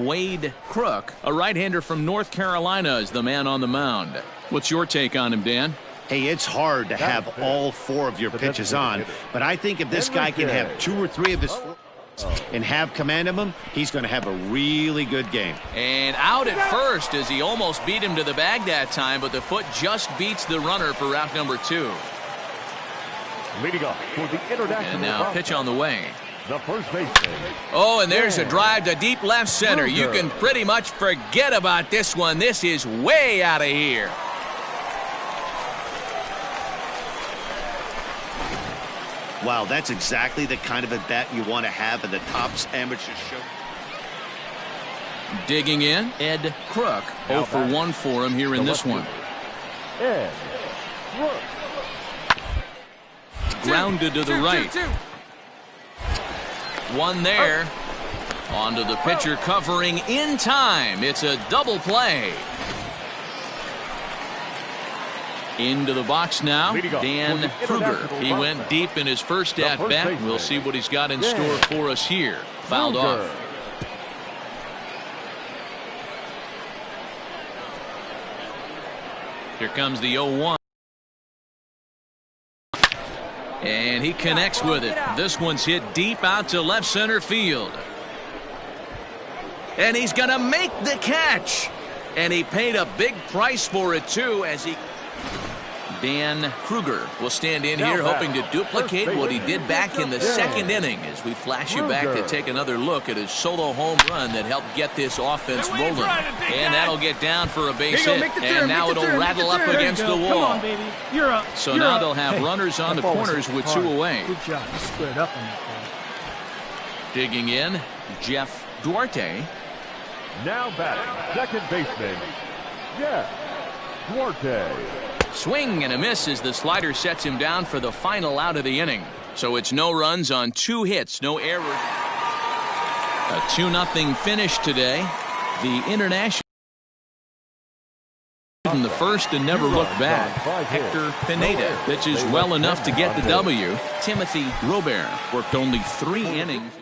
Wade Crook, a right-hander from North Carolina, is the man on the mound. What's your take on him, Dan? Hey, it's hard to have all 4 of your pitches on, but I think if this guy can have 2 or 3 of his 4 and have command of him, he's going to have a really good game. And out at first as he almost beat him to the bag that time, but the foot just beats the runner for route number 2. Leading off for the international. And now pitch on the way. The first baseman. Oh, and there's a drive to deep left center. You can pretty much forget about this one. This is way out of here. Wow, that's exactly the kind of a bat you want to have in the Topps Amateur Show. Digging in, Ed Crook. 0 for 1 for him here in this one. Ed Crook. Grounded to the right. One there. Onto the pitcher covering in time. It's a double play. Into the box now, Dan Kruger. He went deep in his first at-bat. We'll see what he's got in store for us here. Fouled off. Here comes the 0-1. And he connects with it. This one's hit deep out to left center field. And he's going to make the catch. And he paid a big price for it, too, as he... Dan Kruger will stand in here hoping to duplicate what he did back in the second inning as we flash you back to take another look at his solo home run that helped get this offense rolling. And that'll get down for a base hit. And now it'll rattle up against the wall. So now they'll have runners on the corners with 2 away. Good job. You squared up on that ball. Digging in, Jeff Duarte. Now batting, second baseman, Jeff Duarte. Swing and a miss as the slider sets him down for the final out of the inning. So it's no runs on 2 hits, no errors. A 2-0 finish today. The international in the first and never looked back. Hector Pineda pitches well enough to get the W. Timothy Robert worked only 3 innings.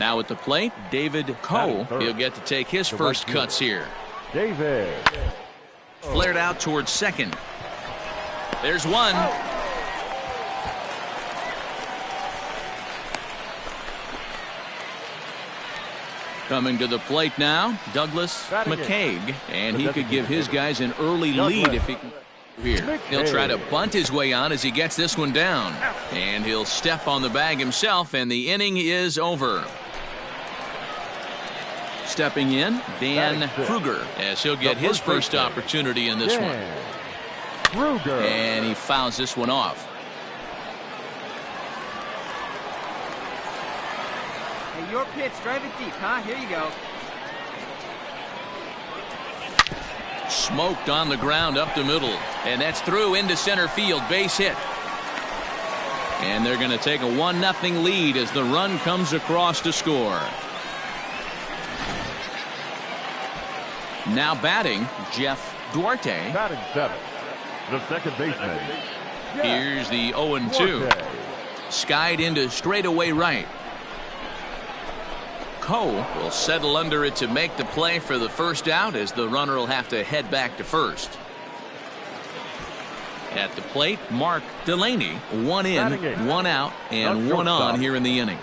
Now at the plate, David Coe. He'll get to take his first cuts here. David. Flared out towards second. There's one. Coming to the plate now, Douglas McCaig. And he could give his guys an early lead if he can. Here. He'll try to bunt his way on as he gets this one down. And he'll step on the bag himself, and the inning is over. Stepping in, Dan Kruger, as he'll get his first opportunity in this one. Kruger. And he fouls this one off. Hey, your pitch. Drive it deep, huh? Here you go. Smoked on the ground up the middle. And that's through into center field. Base hit. And they're going to take a 1-0 lead as the run comes across to score. Now batting, Jeff Duarte. Batting 7. The second baseman. Here's the 0-2. Skied into straightaway right. Coe will settle under it to make the play for the first out as the runner will have to head back to first. At the plate, Mark Delaney. 1 in, 1 out, and 1 on here in the inning.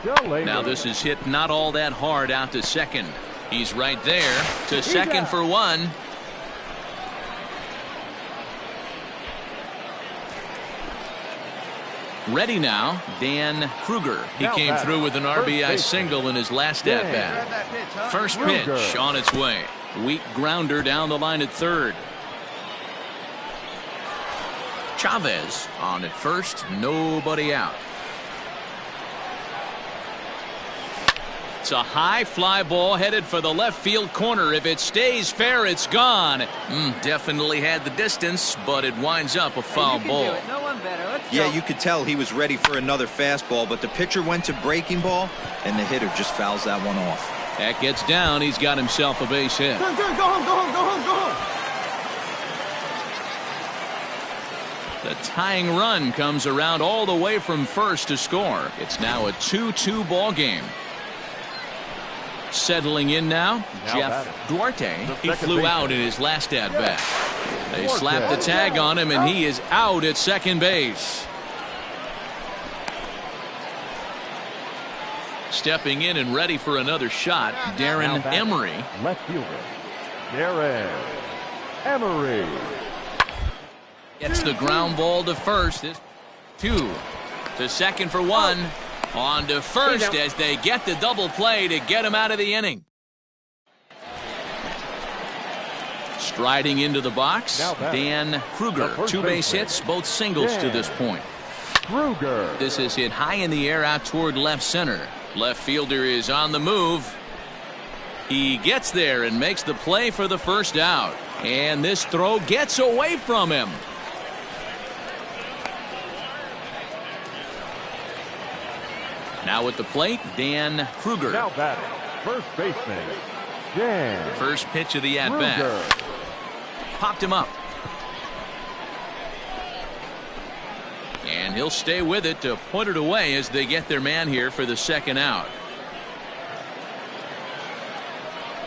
Now this is hit not all that hard out to second. He's right there to second for 1. Ready now, Dan Kruger. He Now came batting, through with an first RBI baseman. single in his last Dan. at-bat. That pitch, huh? First Kruger. pitch on its way. Weak grounder down the line at third. Chavez on at first, nobody out. It's a high fly ball headed for the left field corner. If it stays fair, it's gone. Definitely had the distance, but it winds up a foul You can ball. do it. No one better. Let's Yeah, go. you could tell he was ready for another fastball, but the pitcher went to breaking ball, and the hitter just fouls that one off. That gets down. He's got himself a base hit. Go home. The tying run comes around all the way from first to score. It's now a 2-2 ball game. Settling in now, Jeff Duarte. He flew out in his last at-bat. They slapped the tag on him, and he is out at second base. Stepping in and ready for another shot, Darren Emery. Left fielder, Darren Emery. Gets the ground ball to first. 2 to second for 1. On to first as they get the double play to get him out of the inning. Striding into the box, Dan Kruger. 2 base hits, both singles to this point. Kruger. This is hit high in the air out toward left center. Left fielder is on the move. He gets there and makes the play for the first out. And this throw gets away from him. Now at the plate, Dan Kruger. Now batting, first baseman, Dan First pitch of the at-bat. Kruger. Popped him up. And he'll stay with it to put it away as they get their man here for the second out.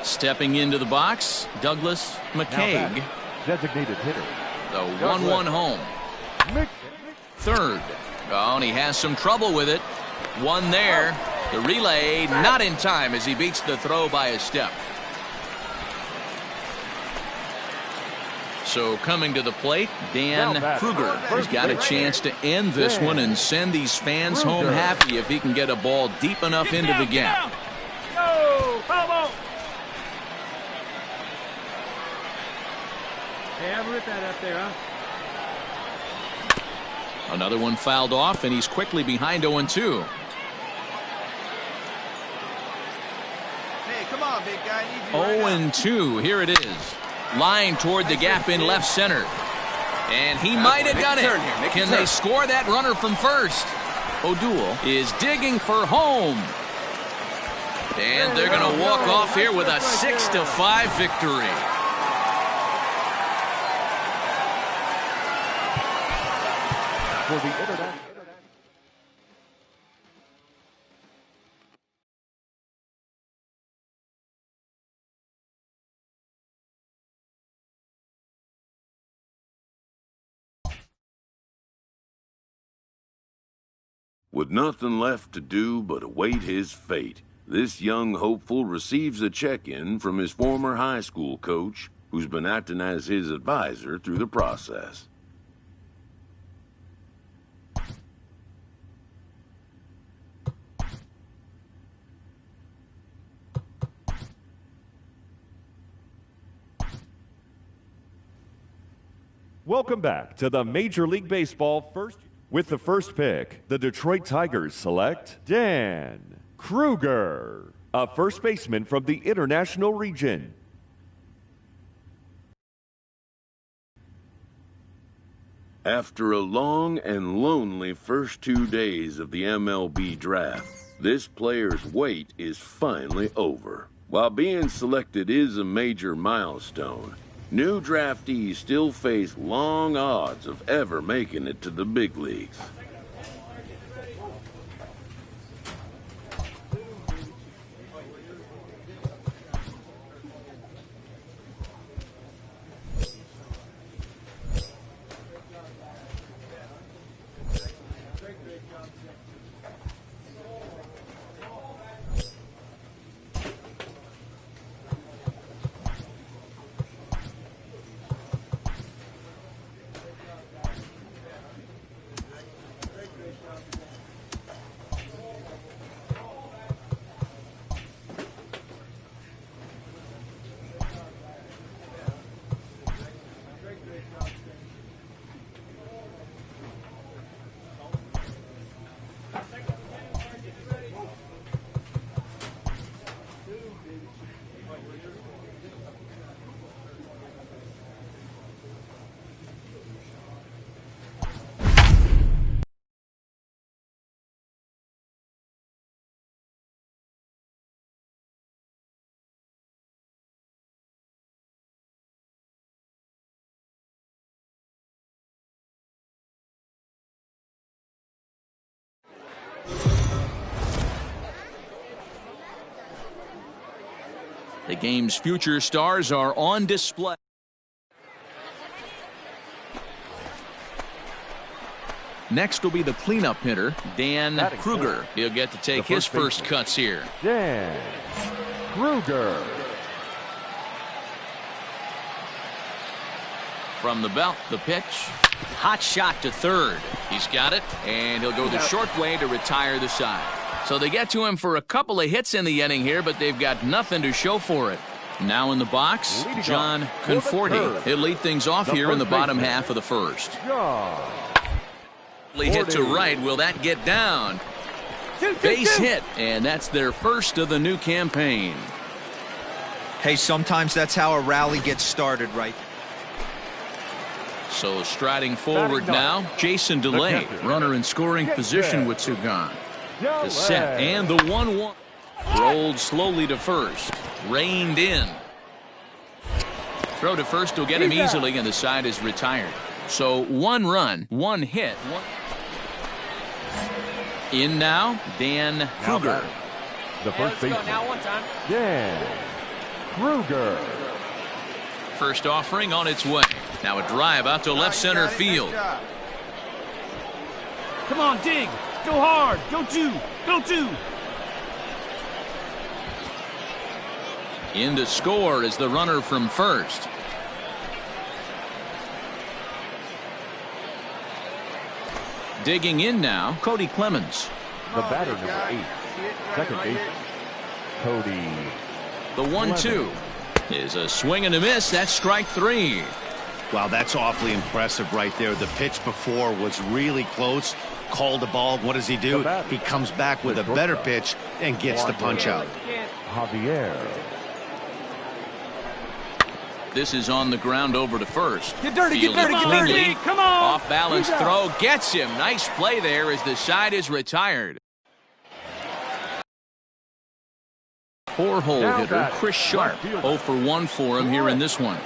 Stepping into the box, Douglas McCaig. Designated hitter. The 1-1 home. Third. Oh, and he has some trouble with it. One there. The relay not in time as he beats the throw by a step. So coming to the plate, Dan Kruger. He's got a chance to end this one and send these fans home happy if he can get a ball deep enough into the gap. Go! Foul ball! Hey, I ripped that up there, huh? Another one fouled off, and he's quickly behind 0-2. Hey, come on, big guy. I need you right now. 0-2. Here it is. Line toward the gap in left center. And he might have done it. Can they score that runner from first? O'Doul is digging for home. And they're going to walk off here with a 6-5 victory. For the international. With nothing left to do but await his fate, this young hopeful receives a check-in from his former high school coach, who's been acting as his advisor through the process. Welcome back to the Major League Baseball first. With the first pick, the Detroit Tigers select Dan Kruger, a first baseman from the International Region. After a long and lonely first 2 days of the MLB draft, this player's wait is finally over. While being selected is a major milestone, new draftees still face long odds of ever making it to the big leagues. The game's future stars are on display. Next will be the cleanup hitter, Dan Kruger. He'll get to take his first cuts here. Dan Kruger. From the belt, the pitch. Hot shot to third. He's got it, and he'll go the short way to retire the side. So they get to him for a couple of hits in the inning here, but they've got nothing to show for it. Now in the box, John Conforti. He'll lead things off here in the bottom half of the first. Hit to right. Will that get down? Base hit, and that's their first of the new campaign. Hey, sometimes that's how a rally gets started, right? So striding forward now, Jason DeLay, runner in scoring position with two gone. The set and the 1-1. Rolled slowly to first. Reined in. Throw to first will get him easily, and the side is retired. So 1 run, 1 hit. In now, Dan Kruger. The first baseman. Now one time. Dan Kruger. First offering on its way. Now a drive out to left center field. Come on, dig. Go hard. Go two. Go two. In to score is the runner from first. Digging in now, Cody Clemens. The batter, number 8. Second baseman, Cody. The 1-2 is a swing and a miss. That's strike 3. Wow, that's awfully impressive right there. The pitch before was really close. Called the ball. What does he do? He comes back with a better pitch and gets the punch out. Javier. This is on the ground over to first. Get dirty, Fielded get dirty, get dirty. cleanly. Come on. Off balance throw gets him. Nice play there as the side is retired. 4-hole hitter Chris Sharp. 0 for 1 for him here in this one.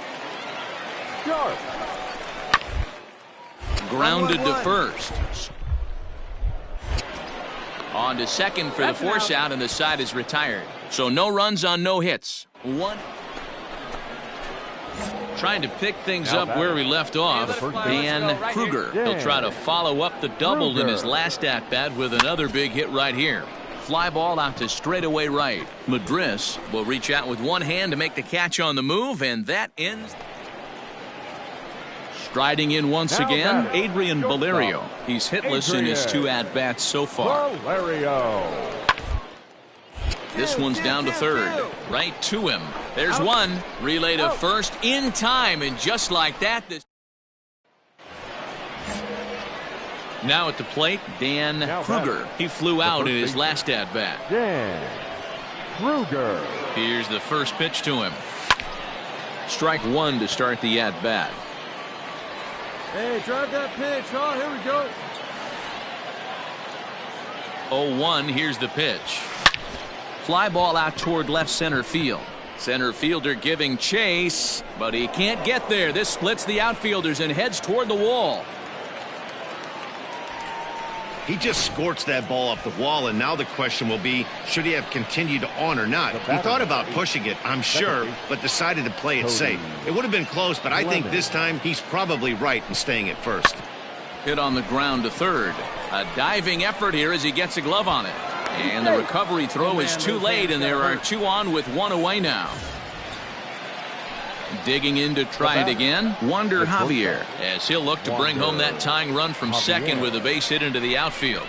Grounded to first. On to second for the force out, and the side is retired. So no runs on no hits. 1. Trying to pick things up where we left off. Dan Kruger. He'll try to follow up the double in his last at-bat with another big hit right here. Fly ball out to straightaway right. Madris will reach out with one hand to make the catch on the move, and that ends. Striding in once again, Adrian Valerio. He's hitless in his 2 at-bats so far. Valerio. This one's down to third. Right to him. There's one. Relay to first in time, and just like that. Now at the plate, Dan Kruger. He flew out in his last at-bat. Dan Kruger. Here's the first pitch to him. Strike 1 to start the at-bat. Hey, drive that pitch. Oh, here we go. 0-1, here's the pitch. Fly ball out toward left center field. Center fielder giving chase, but he can't get there. This splits the outfielders and heads toward the wall. He just scorched that ball off the wall, and now the question will be, should he have continued on or not? He thought about pushing it, I'm sure, but decided to play it safe. It would have been close, but I think this time he's probably right in staying at first. Hit on the ground to third. A diving effort here as he gets a glove on it. And the recovery throw is too late, and there are 2 on with 1 away now. Digging in to try it again, Wander Javier, as he'll look to bring home that tying run from second with a base hit into the outfield.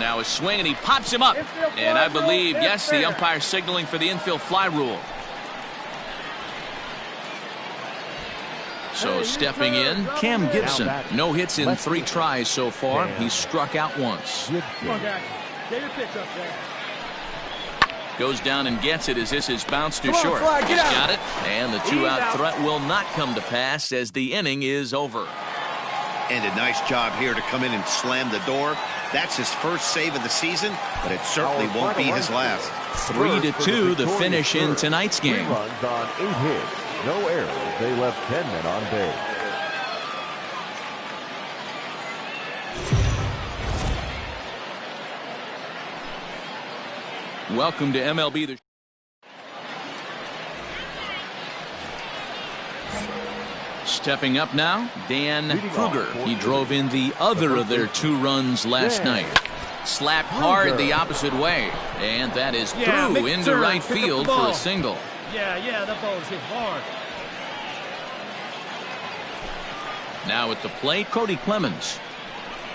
Now a swing, and he pops him up. And I believe, yes, the umpire signaling for the infield fly rule. So stepping in, Cam Gibson. No hits in 3 tries so far. He's struck out once. Come on, guys. Get your pitch up there. Goes down and gets it as this is bounced too short. He's got it, and the 2-out threat will not come to pass as the inning is over. And a nice job here to come in and slam the door. That's his first save of the season, but it certainly won't be his last. 3-2 the finish in tonight's game. 3 runs on 8 hits, no errors. They left 10 men on base. Welcome to MLB. Stepping up now, Dan Kruger. He drove in the other of their 2 runs last night. Slapped hard the opposite way, and that is through into right field for a single. Yeah, that ball's hit hard. Now at the plate, Cody Clemens.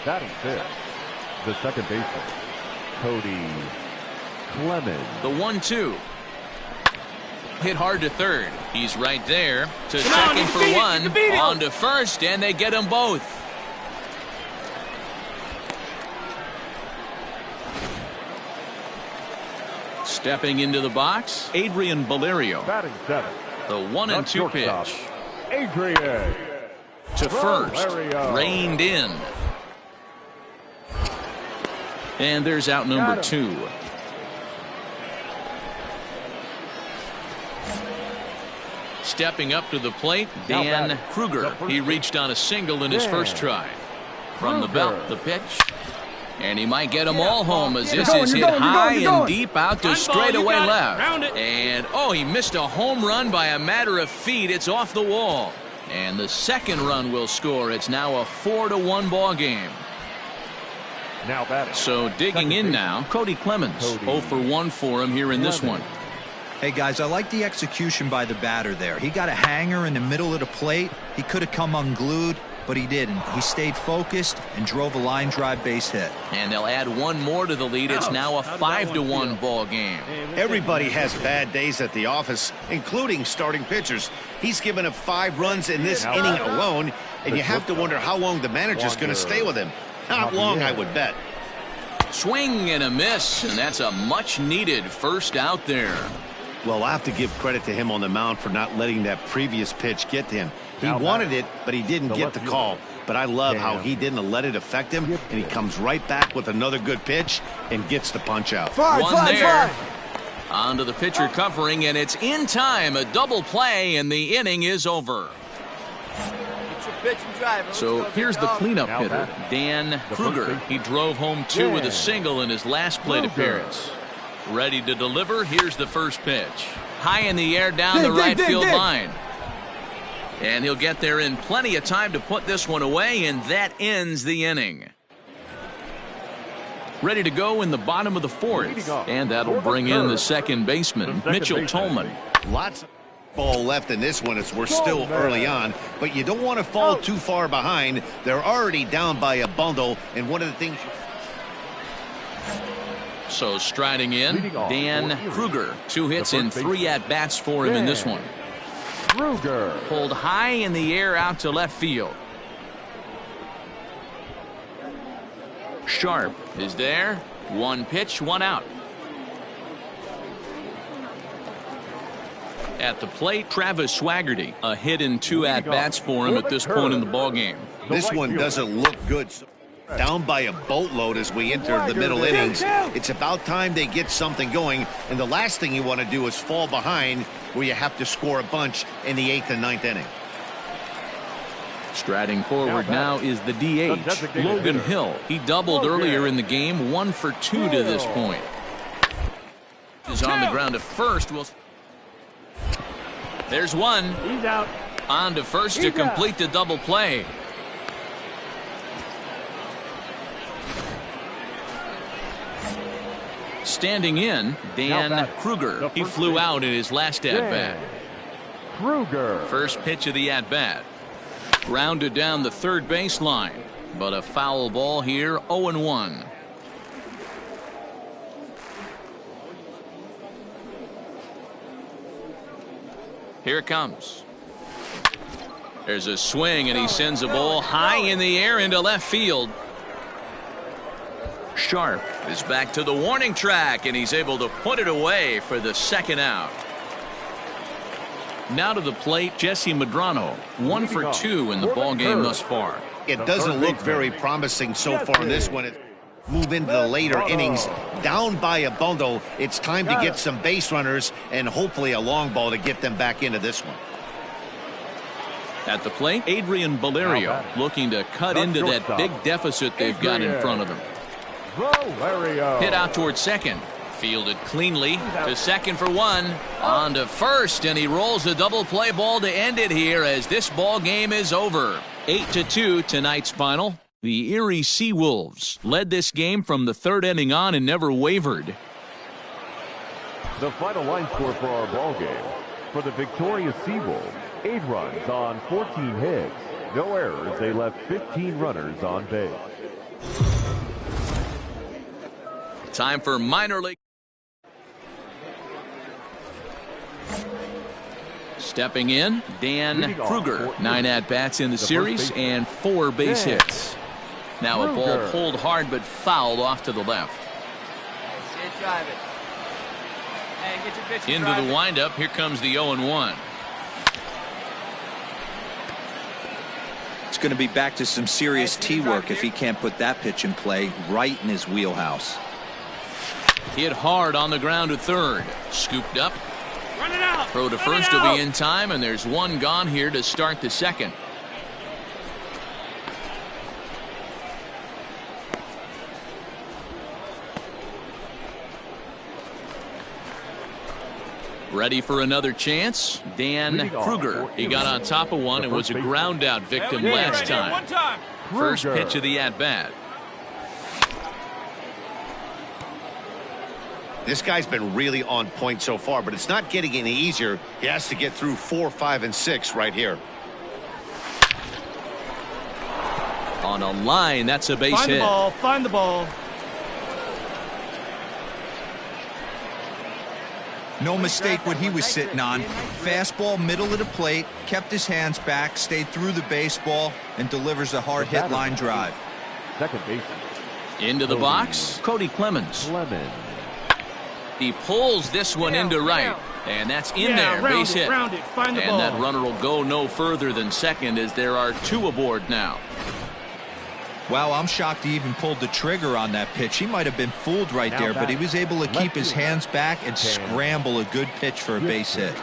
Batting fifth, the second baseman, Cody Clemens. The 1-2. Hit hard to third. He's right there to second for one. On to first, and they get them both. Stepping into the box, Adrian Valerio. Batting seventh, The 1-2 pitch. Adrian To first, reined in. And there's out number 2. Stepping up to the plate, Dan Kruger. He reached on a single in his first try. From the belt, the pitch. And he might get them all home as this is hit high and deep out to straightaway left. And, oh, he missed a home run by a matter of feet. It's off the wall. And the second run will score. It's now a 4-1 ball game. Now batting. So digging in now, Cody Clemens. 0 for 1 for him here in this one. Hey, guys, I like the execution by the batter there. He got a hanger in the middle of the plate. He could have come unglued, but he didn't. He stayed focused and drove a line drive base hit. And they'll add one more to the lead. It's now a 5-1 ball game. Everybody has bad days at the office, including starting pitchers. He's given up 5 runs in this inning alone, and you have to wonder how long the manager's going to stay with him. Not long, I would bet. Swing and a miss, and that's a much-needed first out there. Well, I have to give credit to him on the mound for not letting that previous pitch get to him. He wanted it, but he didn't get the call. But I love how he didn't let it affect him, and he comes right back with another good pitch and gets the punch out. One there. On to the pitcher covering, and it's in time. A double play, and the inning is over. So here's the cleanup hitter, Dan Kruger. He drove home 2 with a single in his last plate appearance. Ready to deliver. Here's the first pitch. High in the air down the right field line. And he'll get there in plenty of time to put this one away, and that ends the inning. Ready to go in the bottom of the 4th. And that'll bring in the second baseman, Mitchell Tolman. Lots of ball left in this one as we're still early on, but you don't want to fall too far behind. They're already down by a bundle, and one of the things... So striding in, Dan Kruger. 2 hits and 3 at-bats for him in this one. Kruger pulled high in the air out to left field. Sharp is there. 1 pitch, 1 out. At the plate, Travis Swaggerty. A hit and 2 at-bats for him at this point in the ballgame. This one doesn't look good. Down by a boatload as we enter the middle innings. It's about time they get something going, and the last thing you want to do is fall behind where you have to score a bunch in the 8th and 9th inning. Striding forward now is the DH, Logan Hill. He doubled earlier in the game, 1 for 2 to this point. Is on the ground to first. There's one. He's out. On to first to complete the double play. Standing in, Dan Kruger. He flew out in his last at-bat. Kruger. First pitch of the at-bat. Grounded down the third baseline, but a foul ball here, 0-1. Here it comes. There's a swing, and he sends a ball high in the air into left field. Sharp is back to the warning track, and he's able to put it away for the second out. Now to the plate, Jesse Medrano. 1 for 2 in the ballgame thus far. It doesn't look very promising so far in this one. Move into the later innings, down by a bundle. It's time to get some base runners and hopefully a long ball to get them back into this one. At the plate, Adrian Valerio looking to cut into that big deficit they've got in front of them. Hit out towards second. Fielded cleanly to second for one. On to first, and he rolls a double play ball to end it here as this ball game is over. 8-2 tonight's final. The Erie Seawolves led this game from the third inning on and never wavered. The final line score for our ball game. For the victorious Seawolves, 8 runs on 14 hits. No errors. They left 15 runners on base. Time for minor league. Stepping in, Dan Kruger. 9 at-bats in the series and 4 base hits. Now a ball pulled hard but fouled off to the left. Drive it. Hey, get your pitch Into the windup. Here comes the 0-1. It's going to be back to some serious tee work if he can't put that pitch in play right in his wheelhouse. Hit hard on the ground to third. Scooped up. Run it out. Throw to first will be in time, and there's one gone here to start the second. Ready for another chance? Dan Kruger. He got on top of one and was a ground out victim last time. First pitch of the at-bat. This guy's been really on point so far, but it's not getting any easier. He has to get through 4, 5, and 6 right here. On a line, that's a base hit. Find the ball, find the ball. No mistake what he was sitting on. Fastball middle of the plate, kept his hands back, stayed through the baseball, and delivers a hard hit line drive. Second base. Into the box, Cody Clemens. He pulls this one into right, and that's in there, base hit. Round it, find the ball. And that runner will go no further than second as there are 2 aboard now. Wow, I'm shocked he even pulled the trigger on that pitch. He might have been fooled right there, but he was able to keep his hands back and scramble a good pitch for a base hit.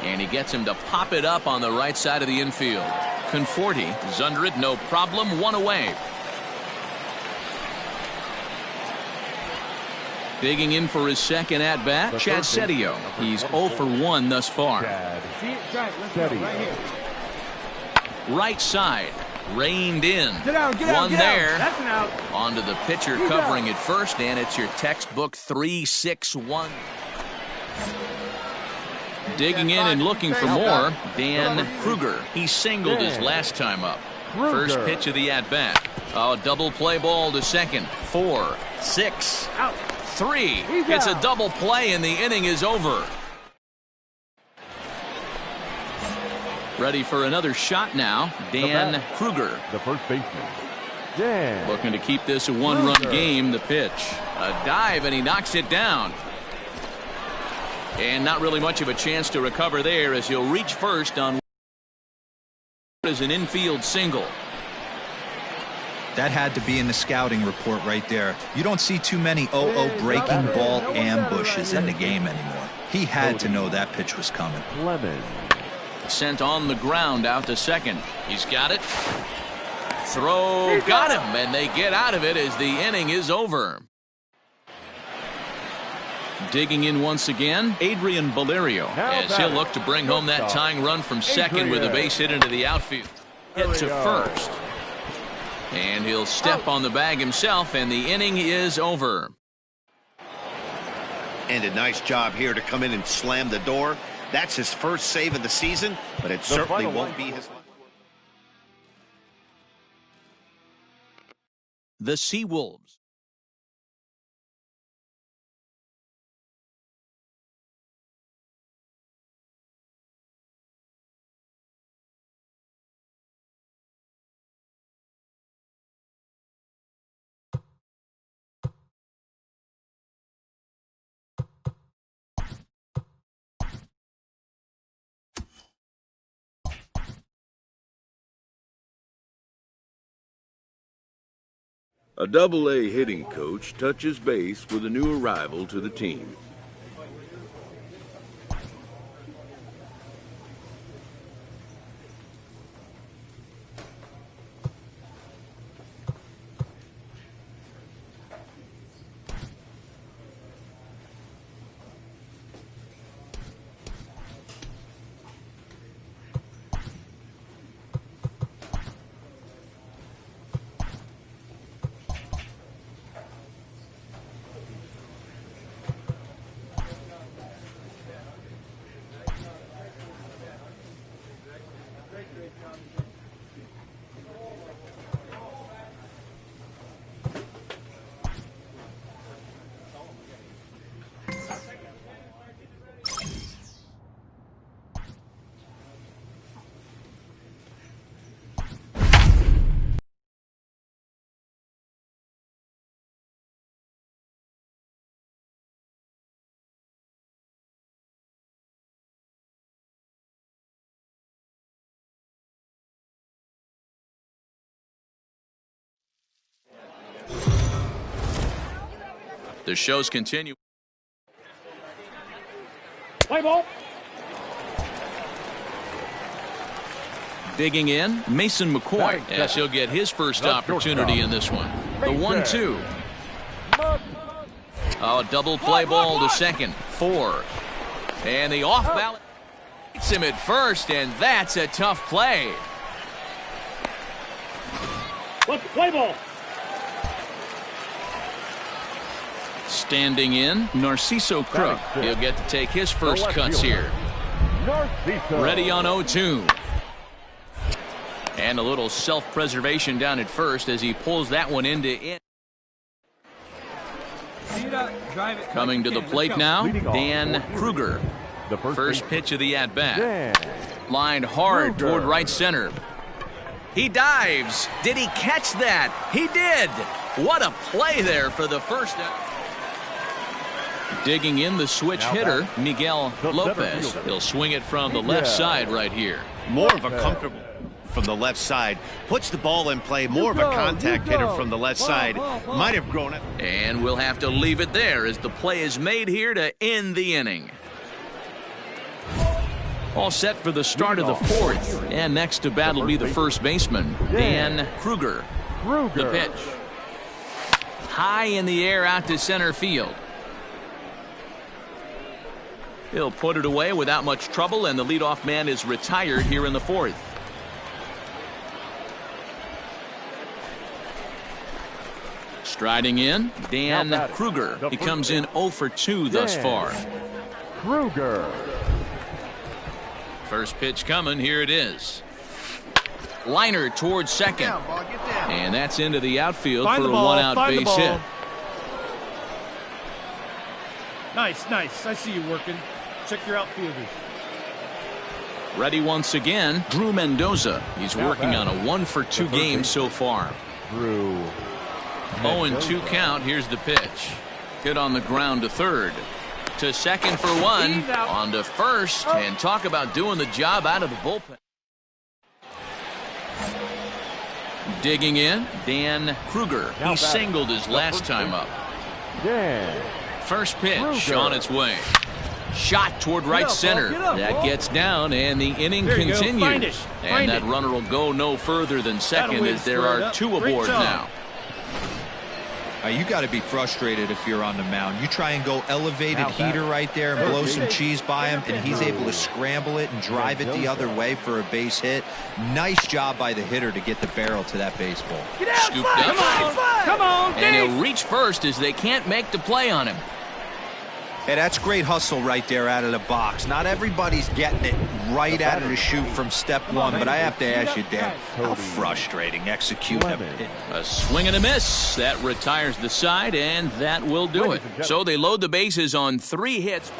And he gets him to pop it up on the right side of the infield. Conforti is under it, no problem, 1 away. Digging in for his second at-bat, Chad Setio. He's 0 for 1 thus far. Right side. Reined in. Get out, one there. That's an out. Onto the pitcher covering it first, and it's your textbook 3-6-1. Digging in and looking for more, Dan Kruger. He singled his last time up. First pitch of the at-bat. A double play ball to second. 4, 6, 3. It's a double play, and the inning is over. Ready for another shot now, Dan Kruger. The first baseman. Dan. Looking to keep this a 1-run game. The pitch. A dive, and he knocks it down. And not really much of a chance to recover there as he'll reach first on as an infield single. That had to be in the scouting report right there. You don't see too many 0-0 breaking ball ambushes in the game anymore. He had to know that pitch was coming. Lemon. Sent on the ground out to second. He's got it. Throw got him, and they get out of it as the inning is over. Digging in once again, Adrian Valerio, as he'll look to bring home that tying run from second with a base hit into the outfield. Hit to first. And he'll step on the bag himself, and the inning is over. And a nice job here to come in and slam the door. That's his first save of the season, but it certainly won't be his. The Seawolves. A Double-A hitting coach touches base with a new arrival to the team. The shows continue. Play ball. Digging in, Mason McCoy, as he'll get his first opportunity in this one. The 1-2. Oh, double play ball to second. 4. And the off balance hits him at first, and that's a tough play. Let's play ball. Standing in, Narciso Crook. He'll get to take his first cuts here. Ready on 0-2. And a little self-preservation down at first as he pulls that one into in. Coming to the plate now, Dan Kruger. The First pitch of the at-bat. Lined hard toward right center. He dives. Did he catch that? He did. What a play there for the first. Digging in the switch hitter, Miguel Lopez. He'll swing it from the left side right here. More of a comfortable from the left side. Puts the ball in play. More of a contact hitter from the left side. Might have grown it. And we'll have to leave it there as the play is made here to end the inning. All set for the start of the 4th. And next to bat will be the first baseman, Dan Kruger. The pitch. High in the air out to center field. He'll put it away without much trouble, and the leadoff man is retired here in the 4th. Striding in, Dan Kruger. He comes in 0 for 2 thus far. Kruger. First pitch coming. Here it is. Liner towards second. And that's into the outfield for a 1-out base hit. Nice, nice. I see you working. Check your outfielders. Ready once again, Drew Mendoza. He's working on a 1 for 2 game so far. Drew. 0-2 count. Here's the pitch. Hit on the ground to third. To second for 1. On to first. And talk about doing the job out of the bullpen. Digging in, Dan Kruger. He singled his last time up. First pitch on its way. Shot toward right center. That gets down, and the inning continues. And that runner will go no further than second as there are 2 aboard now. You got to be frustrated if you're on the mound. You try and go elevated heater right there and blow some cheese by him, and he's able to scramble it and drive it the other way for a base hit. Nice job by the hitter to get the barrel to that baseball. Scooped up. Come on, and he'll reach first as they can't make the play on him. Hey, that's great hustle right there out of the box. Not everybody's getting it right out of the chute from step 1, but I have to ask you, Dan, how frustrating executing a swing and a miss. That retires the side, and that will do it. So they load the bases on 3 hits.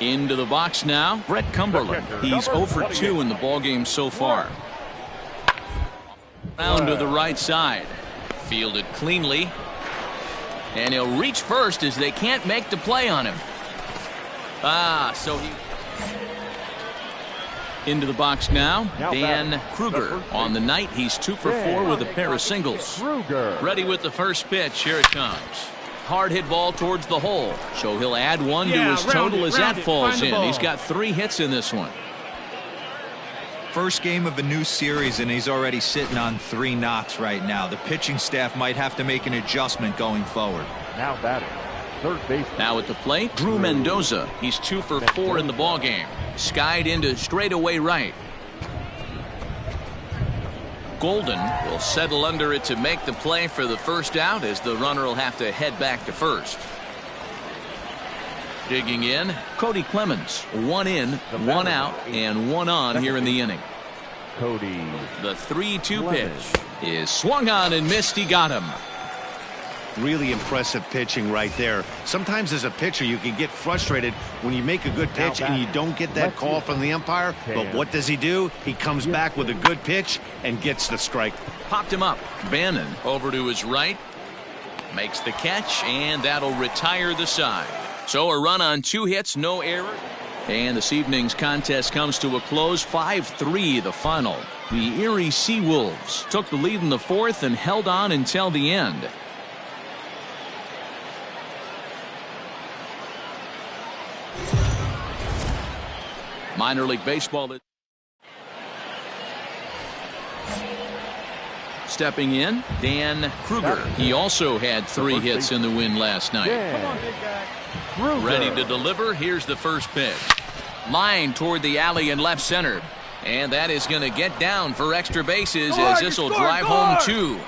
Into the box now, Brett Cumberland. He's 0 for 2 in the ballgame so far. Down to the right side. Fielded cleanly. And he'll reach first as they can't make the play on him. So he... Into the box now, Dan Kruger. On the night, he's 2 for 4 with a pair of singles. Ready with the first pitch. Here it comes. Hard hit ball towards the hole. So he'll add 1 to his total as that falls in. He's got 3 hits in this one. First game of a new series, and he's already sitting on 3 knocks right now. The pitching staff might have to make an adjustment going forward. Now batting, third base. Now at the plate, Drew Mendoza. He's 2 for 4 in the ballgame. Skied into straightaway right. Golden will settle under it to make the play for the first out as the runner will have to head back to first. Digging in, Cody Clemens. 1 in, 1 out, and 1 on here in the inning. Cody. The 3-2 pitch is swung on and missed. He got him. Really impressive pitching right there. Sometimes as a pitcher you can get frustrated when you make a good pitch and you don't get that call from the umpire. But what does he do? He comes back with a good pitch and gets the strike. Popped him up. Bannon over to his right. Makes the catch, and that'll retire the side. So a run on 2 hits, no error. And this evening's contest comes to a close. 5-3 the final. The Erie Seawolves took the lead in the 4th and held on until the end. Minor League Baseball. Stepping in, Dan Kruger. He also had 3 hits in the win last night. Come on, big guy. Ready to deliver. Here's the first pitch. Line toward the alley in left center. And that is going to get down for extra bases as this will drive home 2.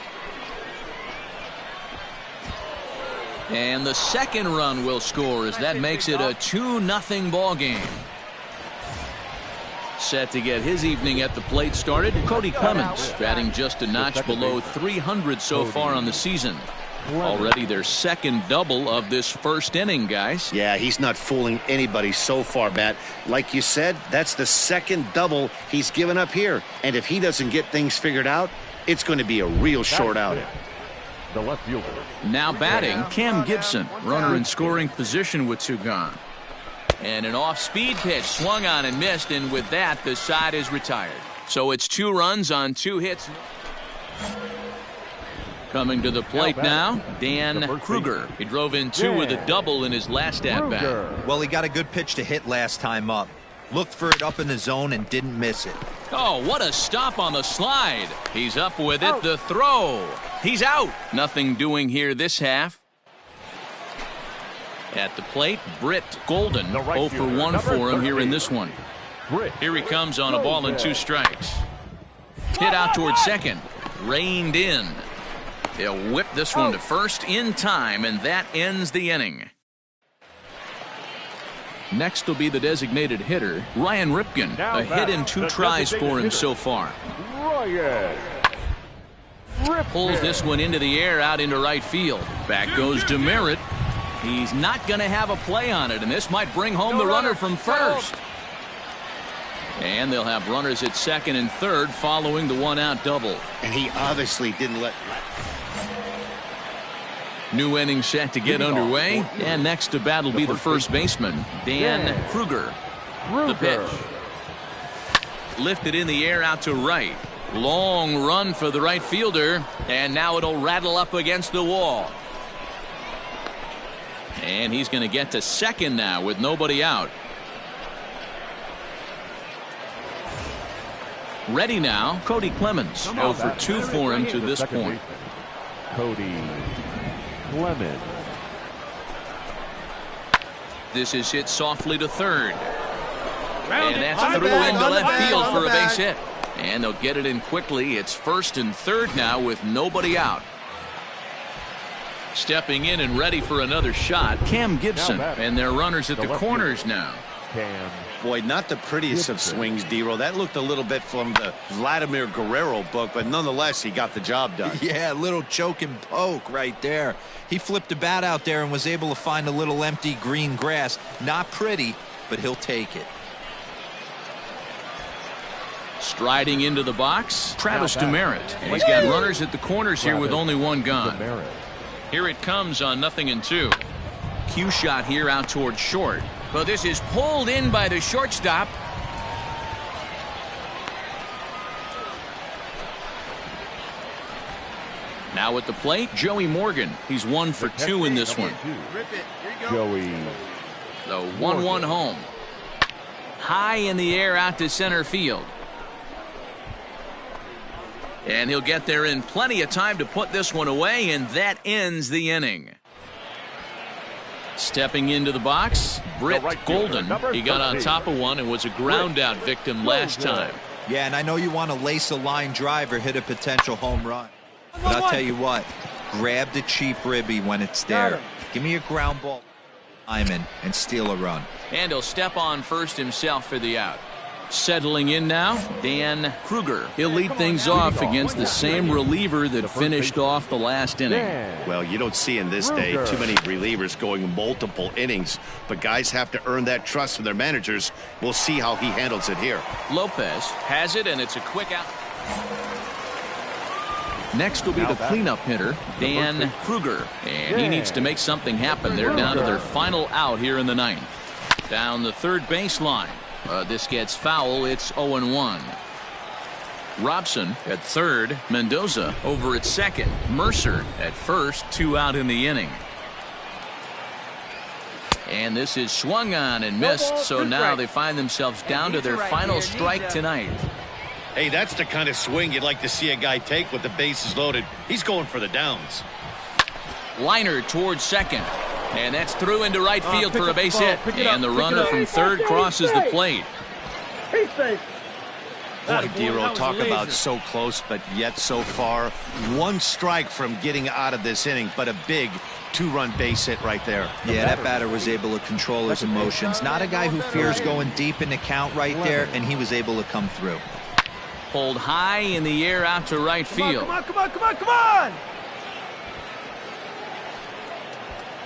And the second run will score as that makes it a 2-0 ball game. Set to get his evening at the plate started, Cody Clemens, batting just a notch below 300 so far on the season. Already their second double of this first inning, guys. Yeah, he's not fooling anybody so far, Matt. Like you said, that's the second double he's given up here. And if he doesn't get things figured out, it's going to be a real short outing. The left fielder. Now batting, Cam Gibson, runner in scoring position with 2 gone. And an off-speed pitch swung on and missed, and with that, the side is retired. So it's 2 runs on 2 hits. Coming to the plate now, Dan Kruger. He drove in 2 with a double in his last at-bat. Well, he got a good pitch to hit last time up. Looked for it up in the zone and didn't miss it. Oh, what a stop on the slide. He's up with it. The throw. He's out. Nothing doing here this half. At the plate, Britt Golden. 0 for 1 for him here in this one. Here he comes on a ball and 2 strikes. Hit out towards second. Reined in. They'll whip this one to first in time, and that ends the inning. Next will be the designated hitter, Ryan Ripken. A hit in 2 tries for him so far. Pulls this one into the air out into right field. Back goes DeMerit. He's not going to have a play on it, and this might bring home the runner from first. And they'll have runners at second and third following the 1-out double. And he obviously didn't let... New inning set to get underway, and next to bat will be the first baseman, Dan Kruger. The pitch. Lifted in the air out to right. Long run for the right fielder, and now it'll rattle up against the wall. And he's going to get to second now with nobody out. Ready now, Cody Clemens. 0 for 2 for him to this point. Cody Clemens. This is hit softly to third. And that's through into left field for a base hit. And they'll get it in quickly. It's first and third now with nobody out. Stepping in and ready for another shot, Cam Gibson. And their runners at the corners now. Boy, not the prettiest of swings, D-Roll. That looked a little bit from the Vladimir Guerrero book, but nonetheless, he got the job done. Yeah, a little choke and poke right there. He flipped the bat out there and was able to find a little empty green grass. Not pretty, but he'll take it. Striding into the box, Travis DeMerit. And he's got runners at the corners here with only 1 gone. Here it comes on 0-2. Cue shot here out towards short. But this is pulled in by the shortstop. Now at the plate, Joey Morgan. He's 1 for 2 in this one. Joey. The 1-1 home. High in the air out to center field. And he'll get there in plenty of time to put this one away, and that ends the inning. Stepping into the box, Britt Golden. He got on top of one and was a ground out victim last time. Yeah, and I know you want to lace a line drive or hit a potential home run. But I'll tell you what, grab the cheap ribby when it's there. Give me a ground ball, Hyman, and steal a run. And he'll step on first himself for the out. Settling in now, Dan Kruger. He'll lead things off against the same reliever that finished off the last inning. Well, you don't see in this day too many relievers going multiple innings, but guys have to earn that trust from their managers. We'll see how he handles it here. Lopez has it, and it's a quick out. Next will be the cleanup hitter, Dan Kruger. And he needs to make something happen. They're down to their final out here in the 9th. Down the third baseline. This gets foul. It's 0-1. Robson at third. Mendoza over at second. Mercer at first. 2 out in the inning. And this is swung on and missed, so now they find themselves down to their final strike tonight. Hey, that's the kind of swing you'd like to see a guy take with the bases loaded. He's going for the downs. Liner towards second. And that's through into right field for a base hit. And the runner from third crosses the plate. Boy, Dero, talk about so close, but yet so far. One strike from getting out of this inning, but a big two-run base hit right there. Yeah, that batter was able to control his emotions. Not a guy who fears going deep in the count right there, and he was able to come through. Pulled high in the air out to right field. Come on!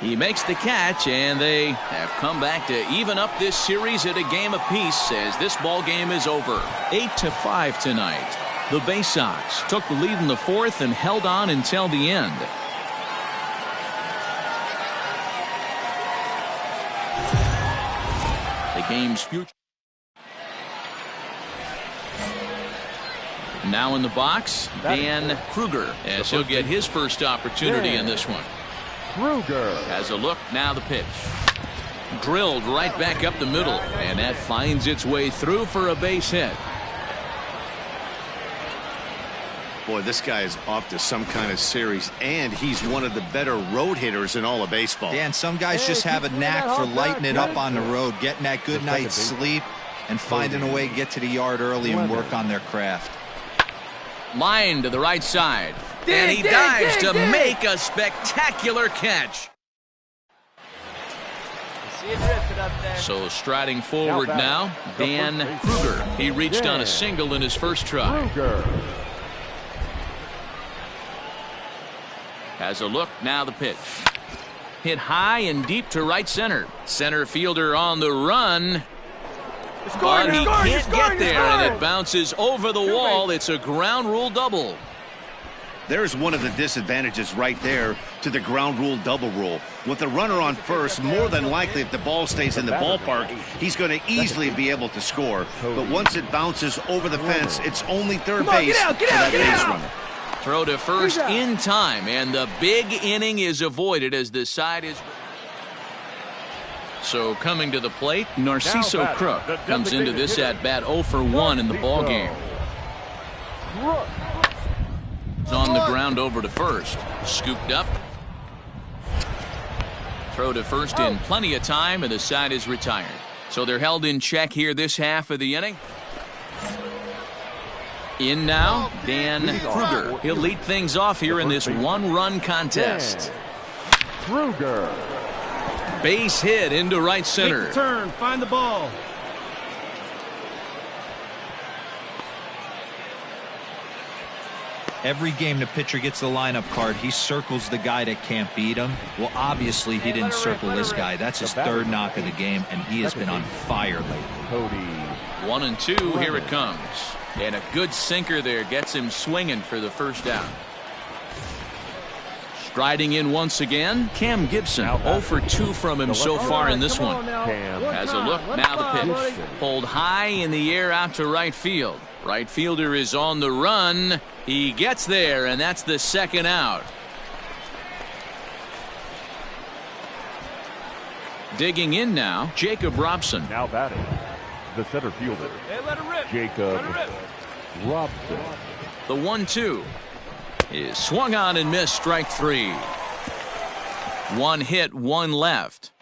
He makes the catch, and they have come back to even up this series at a game apiece as this ball game is over. 8-5 tonight. The Bay Sox took the lead in the fourth and held on until the end. The game's future. Now in the box, Dan Kruger, as he'll get his first opportunity in this one. Kruger has a look, now the pitch. Drilled right back up the middle, and that finds its way through for a base hit. Boy, this guy is off to some kind of series, and he's one of the better road hitters in all of baseball. Dan, some guys just have a knack for lighting it up on the road, getting that good night's sleep, and finding a way to get to the yard early and work on their craft. Line to the right side. And he dives to make a spectacular catch. See it drifting up there. So striding forward now, Dan Kruger. He reached on a single in his first try. Has a look, now the pitch. Hit high and deep to right center. Center fielder on the run. But he can't get there, and it bounces over the wall. It's a ground rule double. There's one of the disadvantages right there to the ground rule double rule. With the runner on first, more than likely if the ball stays in the ballpark, he's going to easily be able to score. But once it bounces over the fence, it's only third base for that base runner. Throw to first in time, and the big inning is avoided as the side is... So coming to the plate, Narciso Crook comes into this at-bat 0 for 1 in the ballgame. On the ground over to first. Scooped up. Throw to first in plenty of time, and the side is retired. So they're held in check here this half of the inning. In now, Dan Kruger. He'll lead things off here in this one-run contest. Kruger. Base hit into right center. Take the turn, find the ball. Every game the pitcher gets the lineup card, he circles the guy that can't beat him. Well, obviously he didn't circle this guy. That's his third knock of the game, and he has been on fire lately. 1-2, here it comes. And a good sinker there gets him swinging for the first out. Striding in once again, Cam Gibson. 0 for 2 from him so far in this one. Has a look, now the pitch. Pulled high in the air out to right field. Right fielder is on the run. He gets there, and that's the second out. Digging in now, Jacob Robson. Now batting, the center fielder, Jacob Robson. The 1-2 is swung on and missed, strike 3. One hit, one left.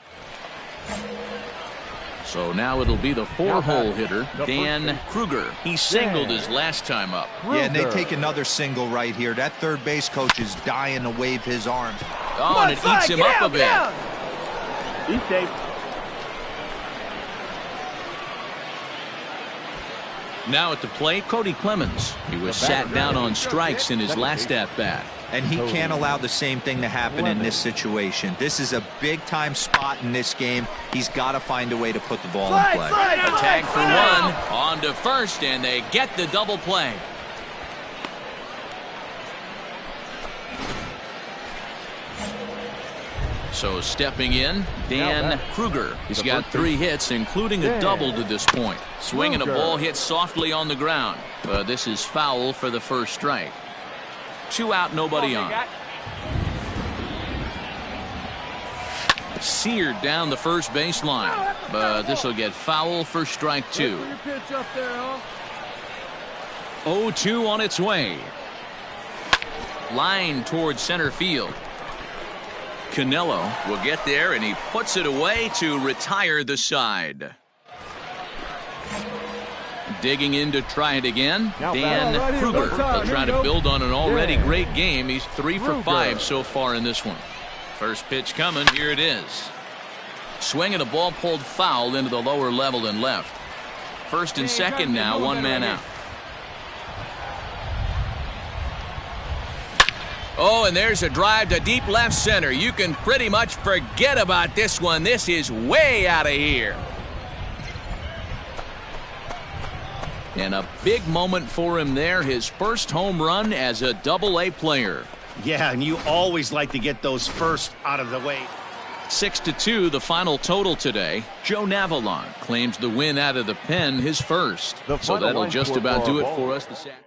So now it'll be the 4-hole hitter, Dan Kruger. He singled his last time up. Yeah, and they take another single right here. That third base coach is dying to wave his arms. Oh, and it eats him up a bit. Eat Dave. Now at the plate, Cody Clemens. He was sat down on strikes in his last at-bat. And he can't allow the same thing to happen in this situation. This is a big-time spot in this game. He's got to find a way to put the ball in play. A tag for one, on to first, and they get the double play. So stepping in, Dan Kruger. He's got 3 hits, including a double to this point. Swinging a ball hit softly on the ground. This is foul for the first strike. 2 out, nobody on. seared down the first baseline. But this will get foul for strike 2. 0-2 on its way. Line towards center field. Canelo will get there, and he puts it away to retire the side. Digging in to try it again, Dan Kruger will try to build on an already great game. He's 3 for 5 so far in this one. First pitch coming. Here it is. Swing and a ball pulled foul into the lower level and left. First and second now, one man out. Oh, and there's a drive to deep left center. You can pretty much forget about this one. This is way out of here. And a big moment for him there. His first home run as a Double-A player. Yeah, and you always like to get those first out of the way. 6-2 the final total today. Joe Navalon claims the win out of the pen, his first. So that'll just about do it for us this afternoon.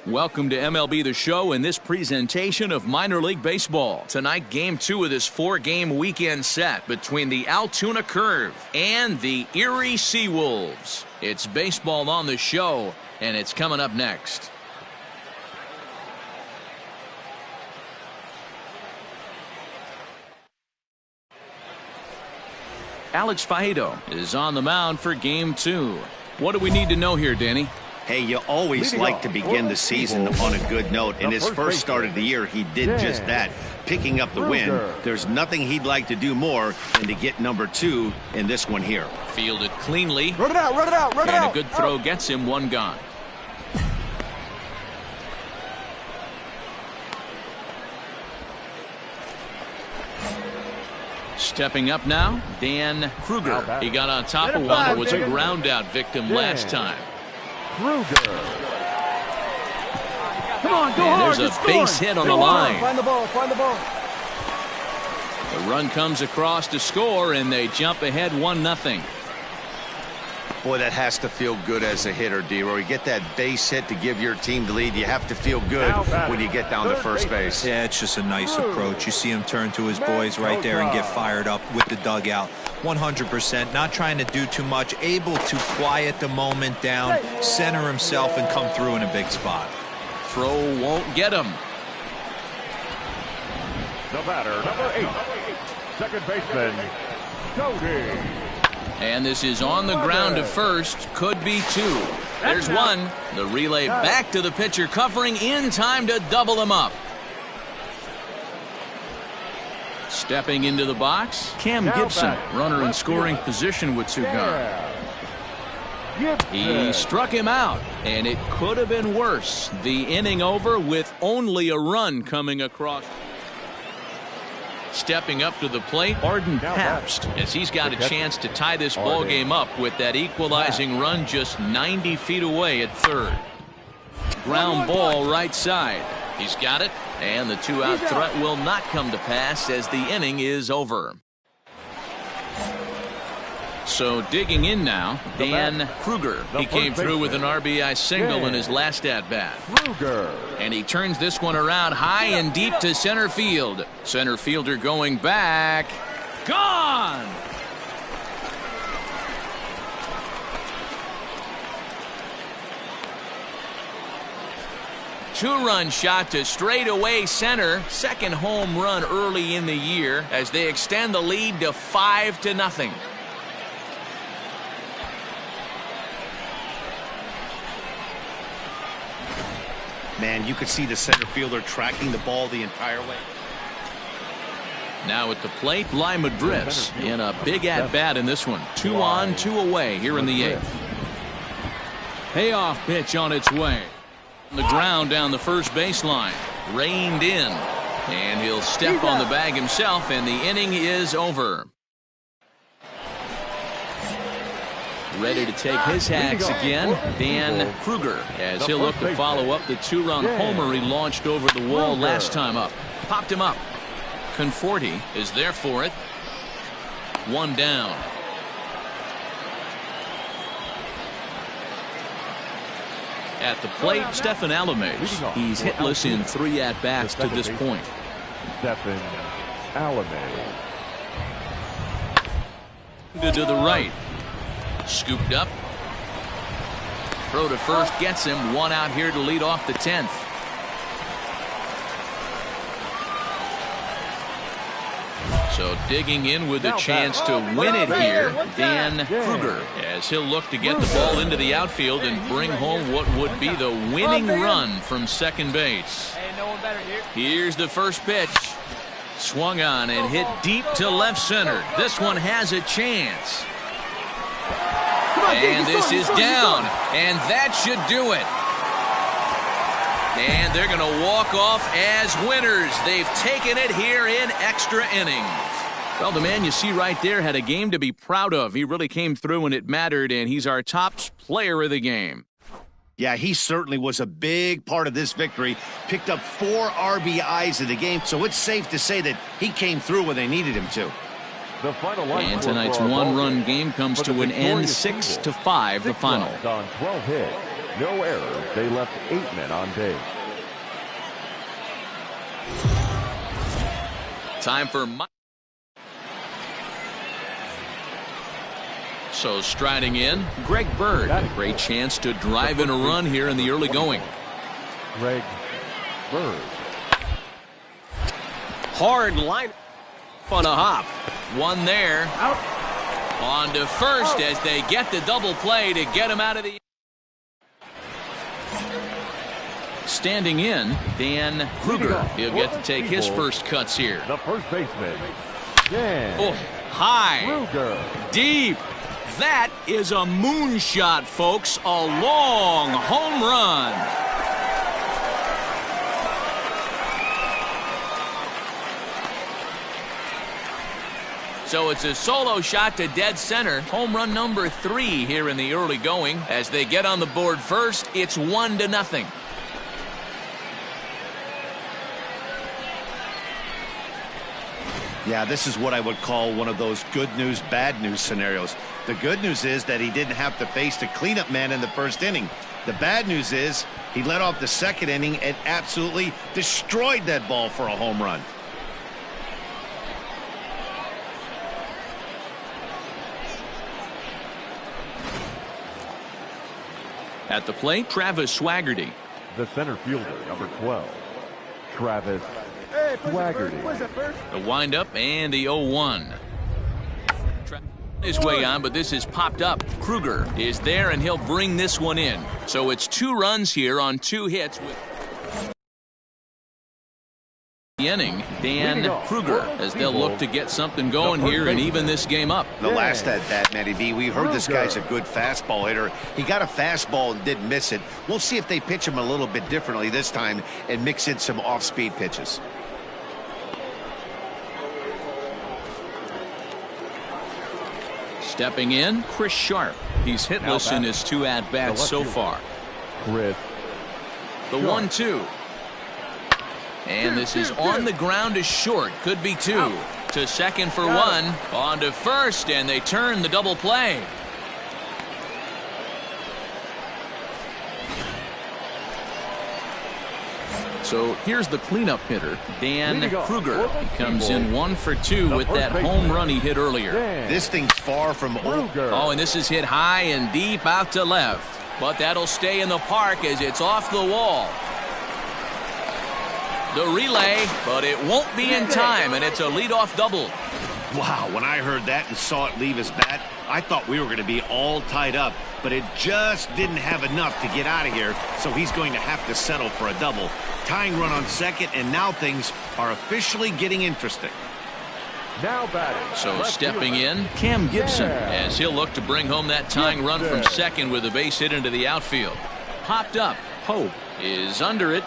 Welcome to MLB The Show and this presentation of minor league baseball. Tonight, game 2 of this 4-game weekend set between the Altoona Curve and the Erie Seawolves. It's baseball on the show, and it's coming up next. Alex Faedo is on the mound for game 2. What do we need to know here, Danny? Hey, you always like to begin the season on a good note. In his first start of the year, he did just that, picking up the win. There's nothing he'd like to do more than to get number 2 in this one here. Fielded cleanly. Run it out, run it out, run it out. And a good throw gets him one gone. Stepping up now, Dan Kruger. He got on top of one that was a ground out victim last time. Kruger. Come on, go and hard. There's a base hit on the line. Find the ball, find the ball. The run comes across to score, and they jump ahead 1-0. Boy, that has to feel good as a hitter, D-Roy. You get that base hit to give your team the lead. You have to feel good when you get down to first base. Yeah, it's just a nice approach. You see him turn to his boys right there and get fired up with the dugout. 100%, not trying to do too much, able to quiet the moment down, center himself, and come through in a big spot. Throw won't get him. The batter, number 8, second baseman, Cody. And this is on the ground to first. Could be 2. There's one. The relay back to the pitcher, covering in time to double him up. Stepping into the box, Cam Gibson, runner in scoring position with Sugar. He struck him out, and it could have been worse. The inning over with only a run coming across. Stepping up to the plate, Arden Pabst, as he's got a chance to tie this ball game up with that equalizing run just 90 feet away at third. Ground ball right side. He's got it, and the 2-out threat will not come to pass as the inning is over. So digging in now, Dan Kruger. He came through with an RBI single in his last at-bat. And he turns this one around high and deep to center field. Center fielder going back. Gone! Two-run shot to straightaway center. Second home run early in the year as they extend the lead to 5-0. Man, you could see the center fielder tracking the ball the entire way. Now at the plate, Bly Madris in a big at-bat in this one. 2 on, 2 away here in the 8th. Payoff pitch on its way. The ground down the first baseline. Reined in. And he'll step on the bag himself, and the inning is over. Ready to take his hacks again, Dan Kruger, as he'll look to follow up the 2-run homer he launched over the wall last time up. Popped him up. Conforti is there for it. 1 down. At the plate, Stephen Alames. He's hitless in 3 at-bats to this point. Stephen Alames. To the right. Scooped up. Throw to first gets him. 1 out here to lead off the 10th. So digging in with a chance to win it here, Dan Kruger, as he'll look to get the ball into the outfield and bring home what would be the winning run from second base. Here's the first pitch. Swung on and hit deep to left center. This one has a chance. And this is down, and that should do it. And they're going to walk off as winners. They've taken it here in extra innings. Well, the man you see right there had a game to be proud of. He really came through when it mattered, and he's our top player of the game. Yeah, he certainly was a big part of this victory. Picked up 4 RBIs in the game, so it's safe to say that he came through when they needed him to. And tonight's 1-run game comes to an end, 6-5, the final. On 12 hits, no errors. They left 8 men on base. Time for So striding in, Greg Bird. A great chance to drive in a run here in the early going. Greg Bird. Hard line on a hop. 1 there. Out. On to first as they get the double play to get him out of the... Standing in, Dan Kruger. He'll get to take his first cuts here. The first baseman, Dan. Oh, high. Kruger. Deep. That is a moonshot, folks. A long home run. So it's a solo shot to dead center. Home run number 3 here in the early going. As they get on the board first, it's 1-0. Yeah, this is what I would call one of those good news, bad news scenarios. The good news is that he didn't have to face the cleanup man in the first inning. The bad news is he led off the second inning and absolutely destroyed that ball for a home run. At the plate, Travis Swaggerty. The center fielder, number 12, Travis Swaggerty. The windup and the 0-1. His way on, but this is popped up. Kruger is there, and he'll bring this one in. So it's 2 runs here on 2 hits with the inning. Dan Kruger, as they'll look to get something going here and even this game up. The last at-bat, Matty V, we heard this guy's a good fastball hitter. He got a fastball and didn't miss it. We'll see if they pitch him a little bit differently this time and mix in some off-speed pitches. Stepping in, Chris Sharp. He's hitless in his 2 at-bats so far. Chris. The 1-2. And this is on the ground to short. Could be 2. To to second for one. On to first, and they turn the double play. So here's the cleanup hitter, Dan Kruger. He comes in 1 for 2 with that home run he hit earlier. This thing's far from over. Oh, and this is hit high and deep out to left. But that'll stay in the park as it's off the wall. The relay, but it won't be in time, and it's a leadoff double. Wow, when I heard that and saw it leave his bat, I thought we were going to be all tied up, but it just didn't have enough to get out of here, so he's going to have to settle for a double. Tying run on second, and now things are officially getting interesting. Now batting. So stepping in, Cam Gibson, as he'll look to bring home that tying run from second with a base hit into the outfield. Popped up. Pope is under it.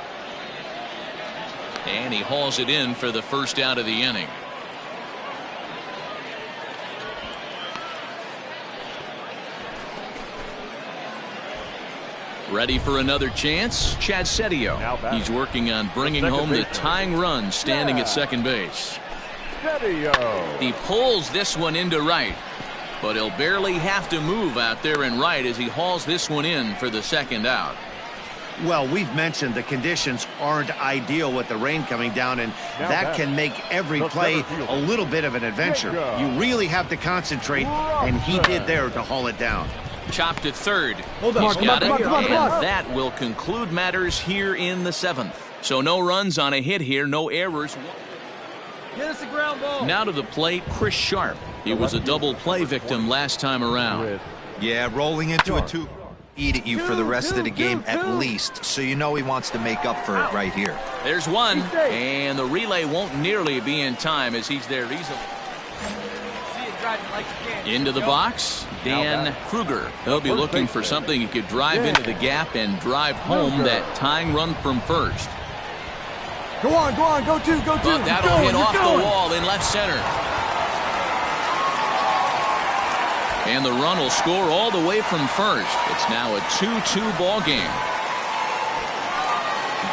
And he hauls it in for the first out of the inning. Ready for another chance? Chad Setio. He's working on bringing home the tying run standing at second base. He pulls this one into right, but he'll barely have to move out there in right as he hauls this one in for the second out. Well, we've mentioned the conditions aren't ideal with the rain coming down, and that can make every play a little bit of an adventure. You really have to concentrate, and he did there to haul it down. Chopped at third. He's got it, and that will conclude matters here in the seventh. So no runs on a hit here, no errors. Get us a ground ball. Now to the plate, Chris Sharp. He was a double play victim last time around. Yeah, rolling into a 2. Eat at you for the rest of the game at least, so you know he wants to make up for it right here. There's one, and the relay won't nearly be in time as he's there easily. Into the box, Dan Kruger. He'll be looking for something he could drive into the gap and drive home that tying run from first. Go on, go two. But that'll hit off the wall in left center. And the run will score all the way from first. It's now a 2-2 ball game.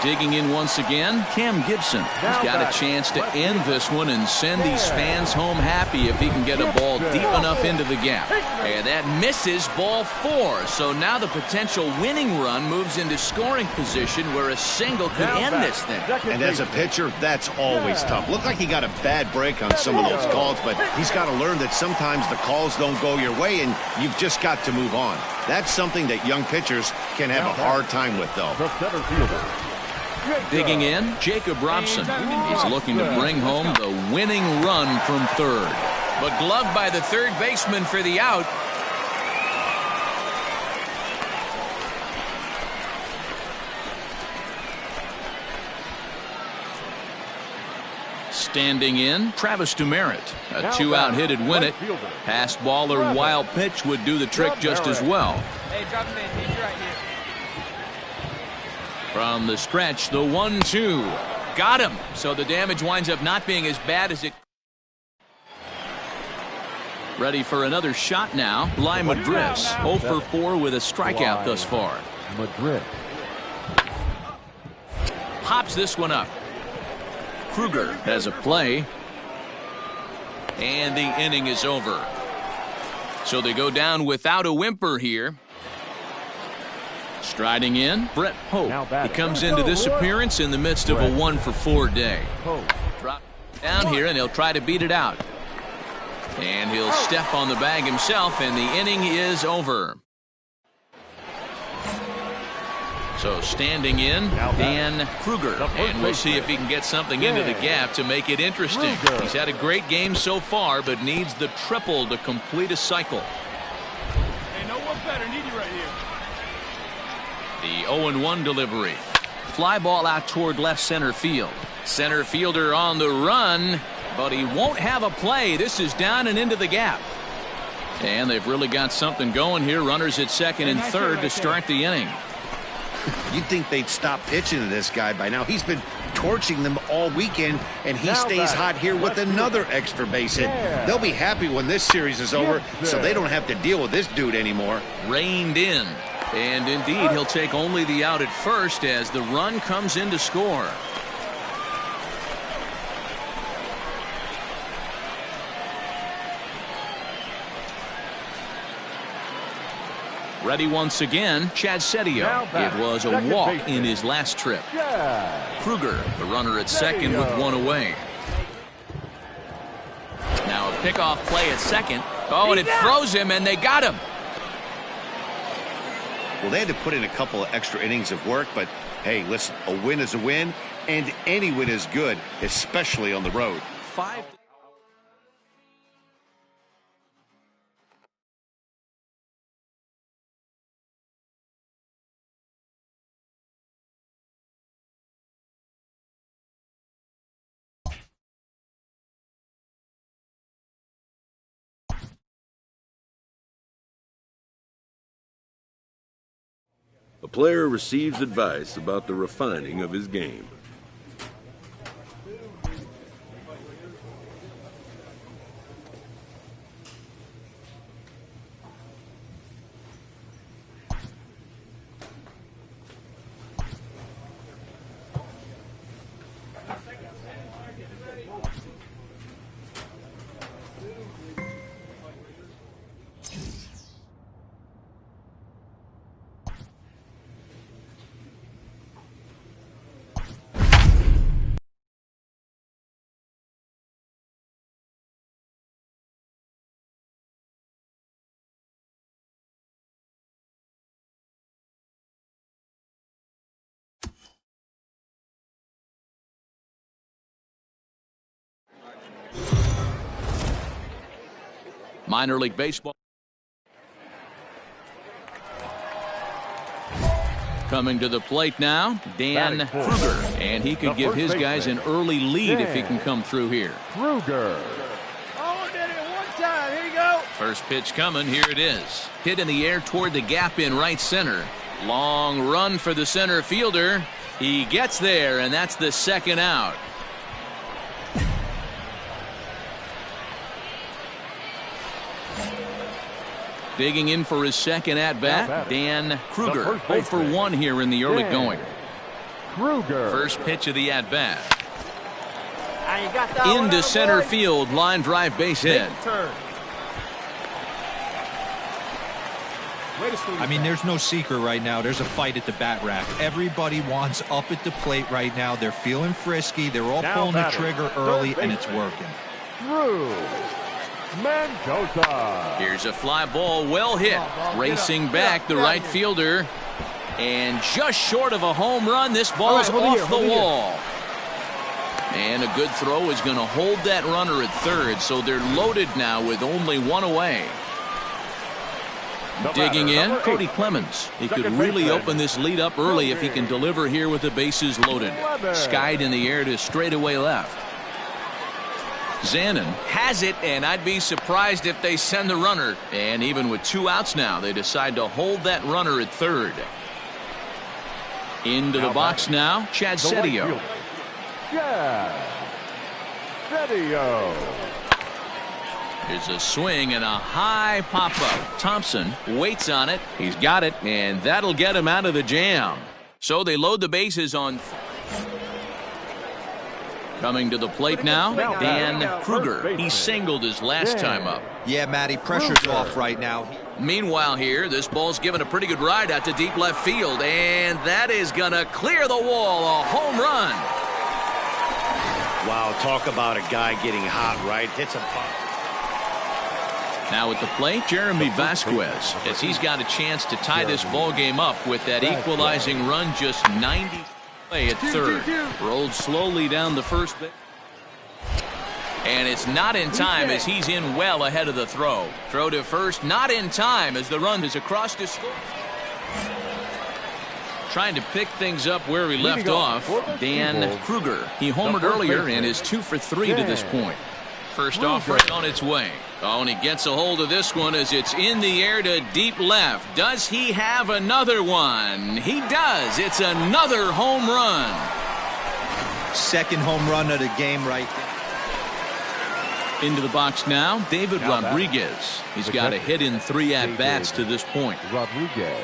Digging in once again, Cam Gibson. He's got a chance to end this one and send these fans home happy if he can get a ball deep enough into the gap. And that misses, ball 4. So now the potential winning run moves into scoring position where a single could end this thing. And as a pitcher, that's always tough. Looked like he got a bad break on some of those calls, but he's got to learn that sometimes the calls don't go your way and you've just got to move on. That's something that young pitchers can have a hard time with, though. Digging in, Jacob Robson. He's looking to bring home the winning run from third. But gloved by the third baseman for the out. Standing in, Travis Demerit. A 2-out hit'd win it. Pass ball or wild pitch would do the trick just as well. Hey, drop him in. He's right here. From the stretch, the 1-2. Got him. So the damage winds up not being as bad as it. Ready for another shot now. Bly Madris, 0 for 4 with a strikeout thus far. Madrid. Pops this one up. Kruger has a play. And the inning is over. So they go down without a whimper here. Striding in, Brett Pope. He comes into this appearance in the midst of a 1 for 4 day. Drop down here, and he'll try to beat it out. And he'll step on the bag himself, and the inning is over. So standing in, Dan Kruger. And we'll see if he can get something into the gap to make it interesting. He's had a great game so far, but needs the triple to complete a cycle. Hey, no one better. Need you right here. The 0-1 delivery. Fly ball out toward left center field. Center fielder on the run, but he won't have a play. This is down and into the gap. And they've really got something going here. Runners at second and third to start the inning. You'd think they'd stop pitching to this guy by now. He's been torching them all weekend, and he stays hot here with another extra base hit. They'll be happy when this series is over, so they don't have to deal with this dude anymore. Reined in. And indeed, he'll take only the out at first as the run comes in to score. Ready once again, Chad Setio. It was a walk in his last trip. Kruger, the runner at second with one away. Now a pickoff play at second. Oh, and it throws him, and they got him. Well, they had to put in a couple of extra innings of work, but hey, listen, a win is a win, and any win is good, especially on the road. 5. A player receives advice about the refining of his game. Minor League Baseball. Coming to the plate now, Dan Kruger. And he could give his guys an early lead if he can come through here. Kruger. Oh, did it one time. Here you go. First pitch coming. Here it is. Hit in the air toward the gap in right center. Long run for the center fielder. He gets there, and that's the second out. Digging in for his second at-bat, Dan Kruger. 0 for 1 here in the early going. Kruger. First pitch of the at-bat. You got that Into center field, line drive base hit. I mean, there's no secret right now. There's a fight at the bat rack. Everybody wants up at the plate right now. They're feeling frisky. They're all pulling the trigger early, and it's working. Mendoza. Here's a fly ball, well hit. Racing back, the right fielder. And just short of a home run, this ball's off the wall. And a good throw is going to hold that runner at third, so they're loaded now with only one away. Digging in, Cody Clemens. He could really open this lead up early if he can deliver here with the bases loaded. Skied in the air to straightaway left. Zanin has it, and I'd be surprised if they send the runner. And even with 2 outs now, they decide to hold that runner at third. Into the box now, Chad Setio. Setio. There's a swing and a high pop-up. Thompson waits on it. He's got it, and that'll get him out of the jam. So they load the bases on. Coming to the plate now, Dan Kruger. He singled his last time up. Yeah, Matty, pressure's off right now. Meanwhile here, this ball's given a pretty good ride out to deep left field, and that is going to clear the wall. A home run. Wow, talk about a guy getting hot, right? Hits a pop. Now at the plate, Jeremy Vasquez, as he's got a chance to tie this ball game up with that equalizing run just 90 away at third. Rolled slowly down the first base. And it's not in time as he's in well ahead of the throw. Throw to first, not in time as the run is across the score. Trying to pick things up where he left off, Dan Kruger. He homered earlier and is 2 for 3 to this point. First offering on its way. Oh, and he gets a hold of this one as it's in the air to deep left. Does he have another one? He does. It's another home run. Second home run of the game right there. Into the box now, David Rodriguez. He's got a hit in 3 at-bats to this point. Rodriguez.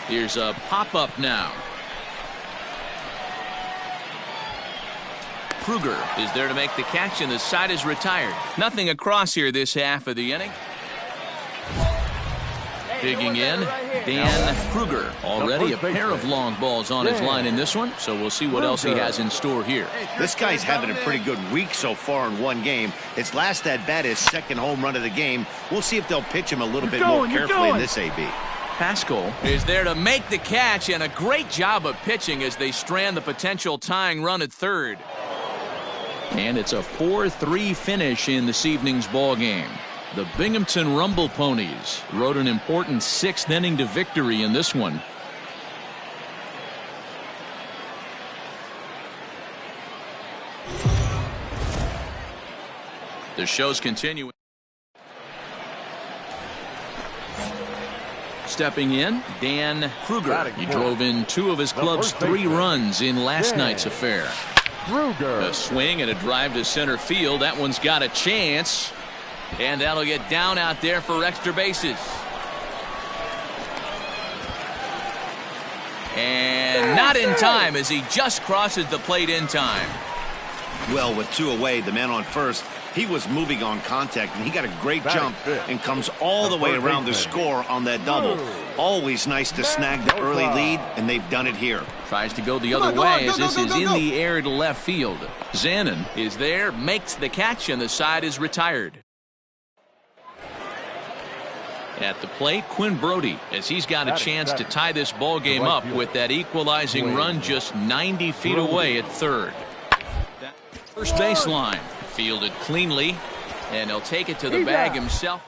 Here's a pop-up now. Kruger is there to make the catch, and the side is retired. Nothing across here this half of the inning. Digging in, Dan Kruger. Already a pair of long balls on his line in this one, so we'll see what else he has in store here. This guy's having a pretty good week so far in one game. His last at-bat is second home run of the game. We'll see if they'll pitch him a little bit more carefully in this AB. Pascal is there to make the catch, and a great job of pitching as they strand the potential tying run at third. And it's a 4-3 finish in this evening's ball game. The Binghamton Rumble Ponies rode an important 6th inning to victory in this one. The show's continuing. Stepping in, Dan Kruger. He drove in 2 of his club's 3 runs in last night's affair. A swing and a drive to center field. That one's got a chance. And that'll get down out there for extra bases. And not in time as he just crosses the plate in time. Well, with 2 away, the man on first, he was moving on contact, and he got a great jump and comes all the way around the score on that double. Always nice to snag the early lead, and they've done it here. Tries to go the other way as this is in the air to left field. Zanin is there, makes the catch, and the side is retired. At the plate, Quinn Brody, as he's got a chance to tie this ball game up with that equalizing run just 90 feet away at third. That first baseline fielded cleanly, and he'll take it to the bag himself.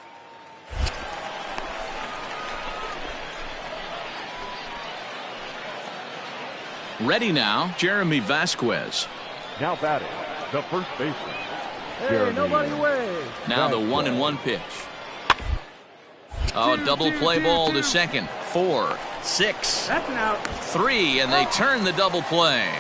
Ready now, Jeremy Vasquez. Now batting, the first baseman. Hey, nobody away. Now the 1-1 pitch. Oh, double play ball to second. 4, 6, That's an out. 3, and they turn the double play.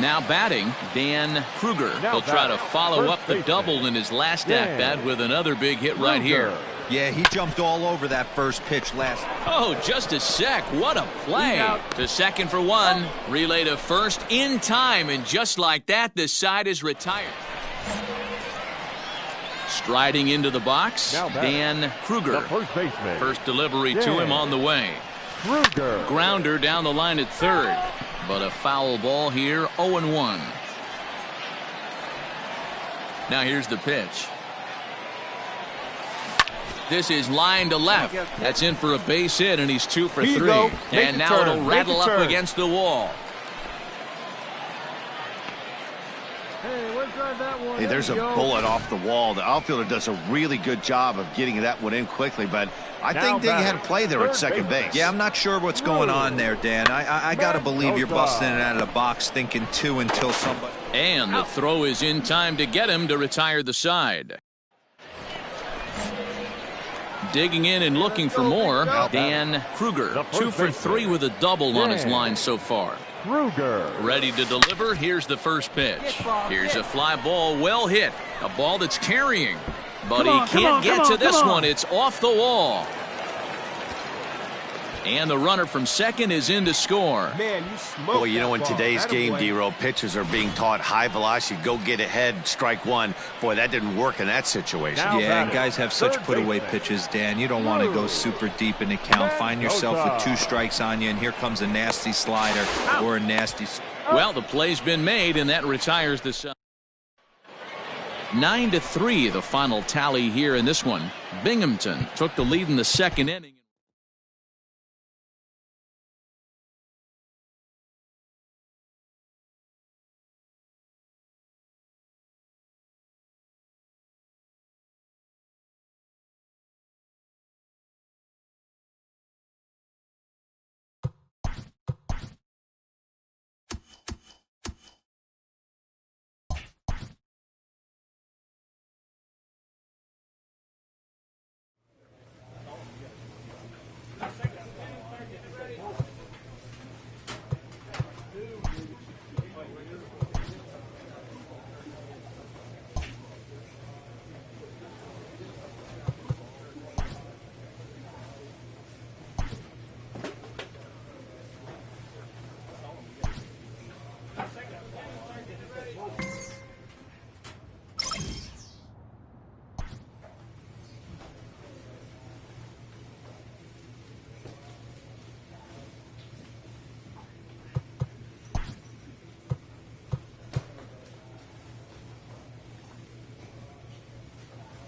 Now batting, Dan Kruger. He'll try to follow up the double in his last at-bat with another big hit right here. Yeah, he jumped all over that first pitch last. Oh, just a sec. What a play. To second for 1. Relay to first in time, and just like that, the side is retired. Striding into the box, Dan Kruger. First delivery to him on the way. Grounder down the line at third. But a foul ball here, 0-1. Now here's the pitch. This is line to left. That's in for a base hit, and he's 2 for 3. And now it'll rattle up against the wall. Hey, there's a bullet off the wall. The outfielder does a really good job of getting that one in quickly, but I think they had a play there at second base. Yeah, I'm not sure what's going on there, Dan. I got to believe you're busting it out of the box thinking 2 until somebody. And the throw is in time to get him to retire the side. Digging in and looking for more, Dan Kruger. 2 for 3 with a double on his line so far. Ready to deliver. Here's the first pitch. Here's a fly ball, well hit. A ball that's carrying. But he can't get to this one. It's off the wall. And the runner from second is in to score. Man, you smoked. Boy, you know, in today's game, D-Row, pitchers are being taught high velocity, go get ahead, strike 1. Boy, that didn't work in that situation. Yeah, and guys have such put-away pitches, Dan. You don't want to go super deep in the count. Find yourself with 2 strikes on you, and here comes a nasty slider or a nasty. Well, the play's been made, and that retires the side. 9-3, the final tally here in this one. Binghamton took the lead in the second inning.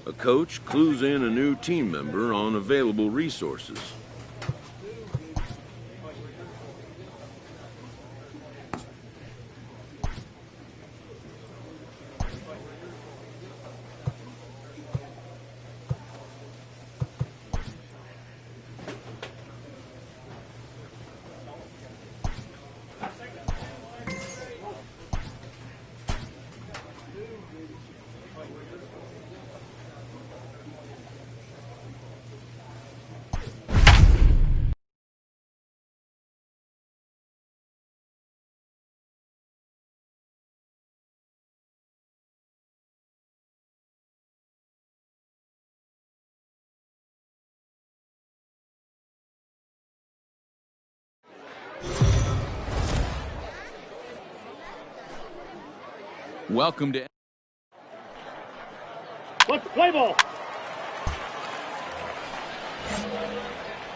A coach clues in a new team member on available resources. Welcome to... Let's play ball.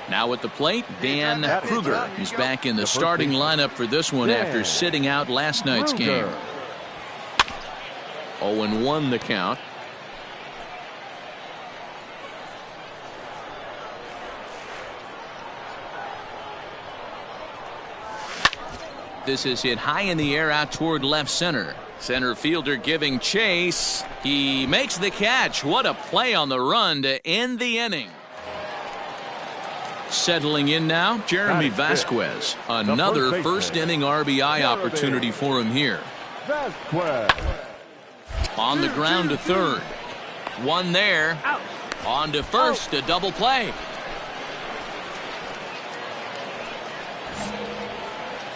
Now at the plate, Dan Kruger. He's back in the starting lineup for this one after sitting out last night's game. 0-1 the count. This is hit high in the air out toward left center. Center fielder giving chase. He makes the catch. What a play on the run to end the inning. Settling in now, Jeremy Vasquez. Another first inning RBI opportunity for him here. On the ground to third. One there. On to first, a double play.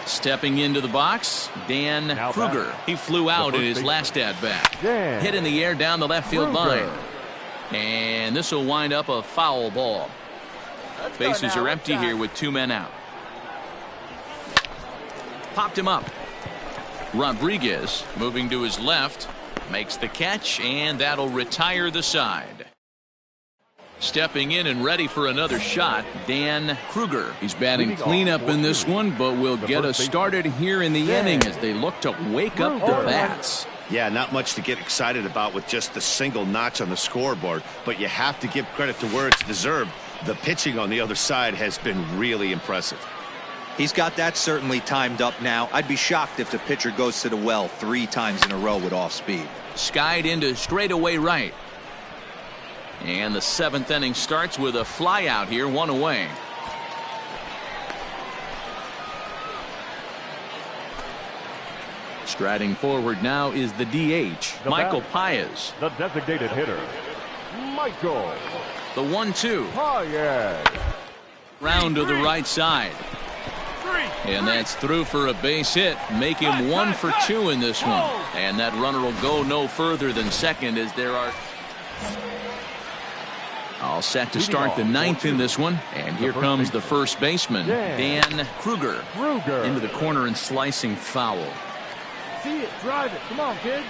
Stepping into the box, Dan Kruger. He flew out in his last at-bat. Hit in the air down the left field line. And this will wind up a foul ball. Bases are empty here with 2 men out. Popped him up. Rodriguez moving to his left. Makes the catch, and that'll retire the side. Stepping in and ready for another shot, Dan Kruger. He's batting cleanup in this one, but will get us started here in the inning as they look to wake up the bats. Yeah, not much to get excited about with just the single notch on the scoreboard, but you have to give credit to where it's deserved. The pitching on the other side has been really impressive. He's got that certainly timed up now. I'd be shocked if the pitcher goes to the well 3 times in a row with off speed. Skied into straightaway right. And the 7th inning starts with a fly out here, 1 away. Striding forward now is the DH, Michael Paez. The designated hitter, Michael. The 1-2. Paez. Round to the right side. And that's through for a base hit. Make him 1 for 2 in this one. And that runner will go no further than second as there are... All set to start the 9th in this one. And here comes the first baseman, Dan Kruger. Into the corner and slicing foul. See it, drive it. Come on, kid.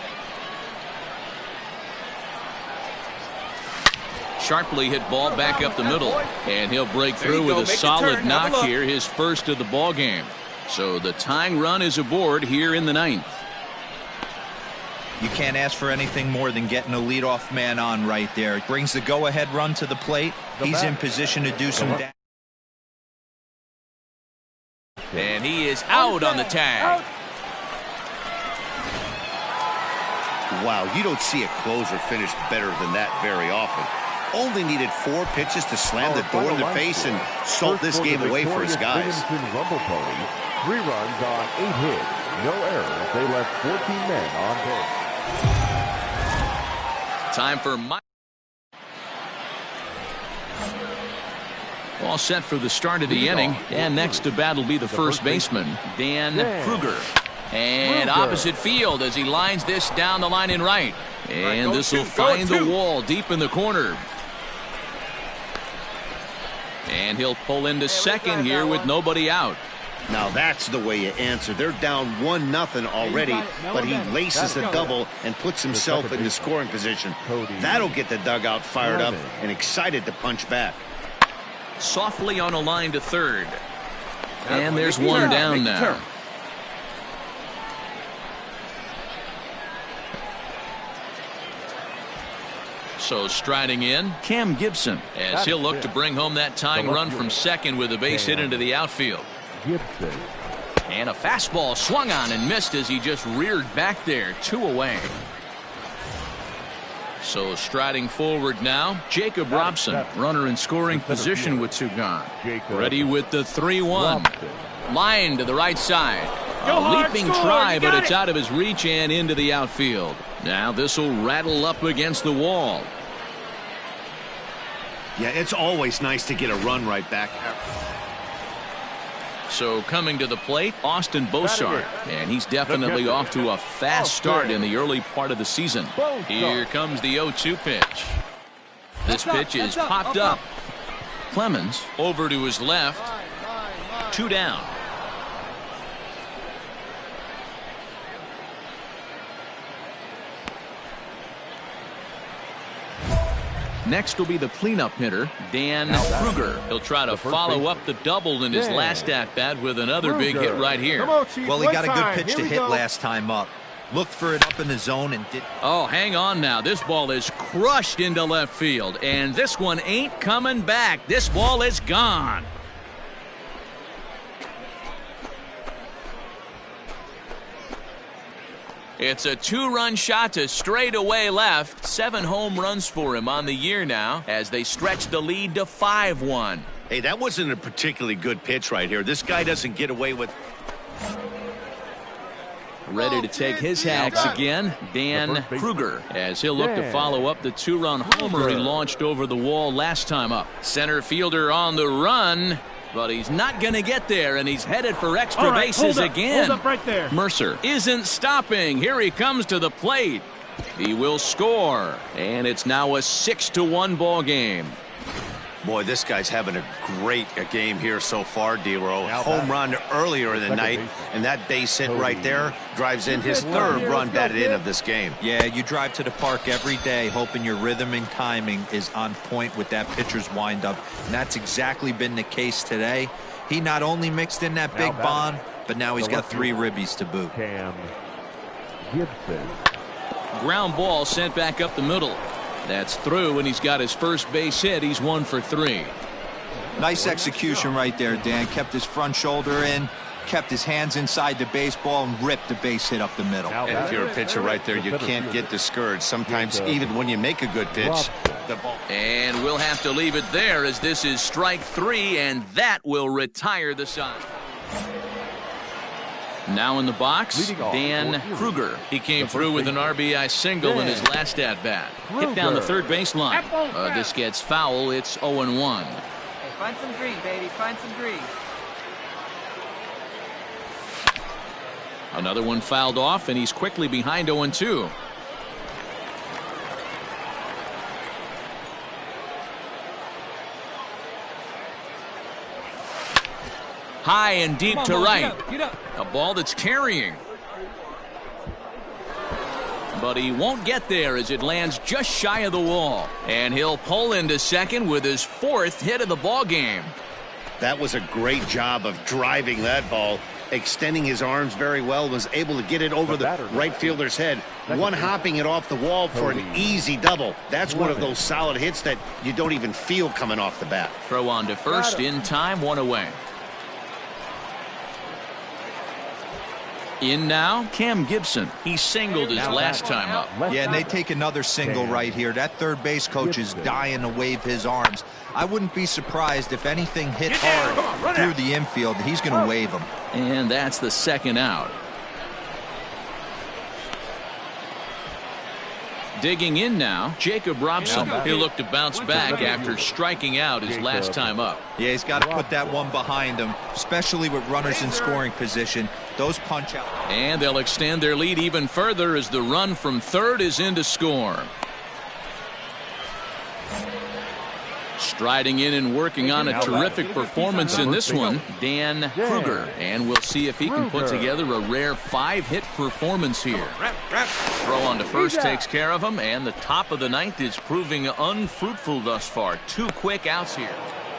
Sharply hit ball back up the middle. And he'll break through with a solid knock here, his first of the ball game. So the tying run is aboard here in the 9th. You can't ask for anything more than getting a leadoff man on right there. It brings the go-ahead run to the plate. He's in position to do some damage. And he is out on the tag. Wow, you don't see a closer finish better than that very often. Only needed 4 pitches to slam the door in their face and salt this game away for his guys. 3 runs on 8 hits, no errors. They left 14 men on base. Time for Mike. All set for the start of the inning. And next to bat will be the first baseman, Dan Kruger. And opposite field as he lines this down the line in right. And this will find the wall deep in the corner. And he'll pull into second here with nobody out. Now that's the way you answer. They're down 1-0 already, but he laces the double and puts himself in the scoring position. That'll get the dugout fired up and excited to punch back. Softly on a line to third. And there's one down now. So striding in, Cam Gibson, as he'll look to bring home that tying run from second with a base hit into the outfield. Gibson. And a fastball swung on and missed as he just reared back there, 2 away. So striding forward now, Jacob Robson, runner in scoring position with 2 gone. Ready with the 3-1. Line to the right side. A leaping try, but it's out of his reach and into the outfield. Now this will rattle up against the wall. Yeah, it's always nice to get a run right back. So coming to the plate, Austin Bosart, and he's definitely off to a fast start in the early part of the season. Here comes the 0-2 pitch. This pitch is popped up. Clemens over to his left. 2 down. Next will be the cleanup hitter, Dan Kruger. He'll try to follow up the double in his last at-bat with another big hit right here. Well, he got a good pitch to hit last time up. Looked for it up in the zone and did. Oh, hang on now. This ball is crushed into left field, and this one ain't coming back. This ball is gone. It's a 2-run shot to straightaway left. 7 home runs for him on the year now as they stretch the lead to 5-1. Hey, that wasn't a particularly good pitch right here. This guy doesn't get away with. Ready to take his hacks again, Dan Kruger, as he'll look to follow up the 2-run homer he launched over the wall last time up. Center fielder on the run. But he's not going to get there, and he's headed for extra bases again. Hold up right there. Mercer isn't stopping. Here he comes to the plate. He will score, and it's now a 6-1 ball game. Boy, this guy's having a great game here so far, D-Row. Home run earlier in the night, and that base hit right there drives in his 3rd run batted in of this game. Yeah, you drive to the park every day hoping your rhythm and timing is on point with that pitcher's windup, and that's exactly been the case today. He not only mixed in that big bomb, but now he's got 3 ribbies to boot. Cam Gibson. Ground ball sent back up the middle. That's through, and he's got his first base hit. He's 1 for 3. Nice execution right there, Dan. Kept his front shoulder in, kept his hands inside the baseball, and ripped the base hit up the middle. And if you're a pitcher right there, you can't get discouraged. Sometimes even when you make a good pitch, the ball. And we'll have to leave it there as this is strike 3, and that will retire the side. Now in the box, Dan Kruger. He came through with an RBI single in his last at-bat. Hit down the third baseline. This gets foul. It's 0-1. Hey, find some green, baby. Find some green. Another one fouled off, and he's quickly behind 0-2. High and deep to right. A ball that's carrying. But he won't get there as it lands just shy of the wall. And he'll pull into second with his 4th hit of the ball game. That was a great job of driving that ball, extending his arms very well, was able to get it over the right fielder's head, one-hopping it off the wall for an easy double. That's one of those solid hits that you don't even feel coming off the bat. Throw on to first in time, 1 away. In now, Cam Gibson. He singled his last time up. Yeah, and they take another single right here. That third base coach is dying to wave his arms. I wouldn't be surprised if anything hit hard through the infield. He's going to wave them. And that's the 2nd out. Digging in now, Jacob Robson. He'll look to bounce back after striking out his last time up. Yeah, he's got to put that one behind him, especially with runners in scoring position. Those punch out. And they'll extend their lead even further as the run from third is in to score. Striding in and working on a terrific performance in this one, Dan Kruger. And we'll see if he can put together a rare 5-hit performance here. Throw on to first takes care of him, and the top of the 9th is proving unfruitful thus far. 2 quick outs here.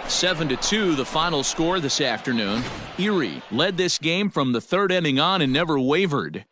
7-2 the final score this afternoon. Erie led this game from the 3rd inning on and never wavered.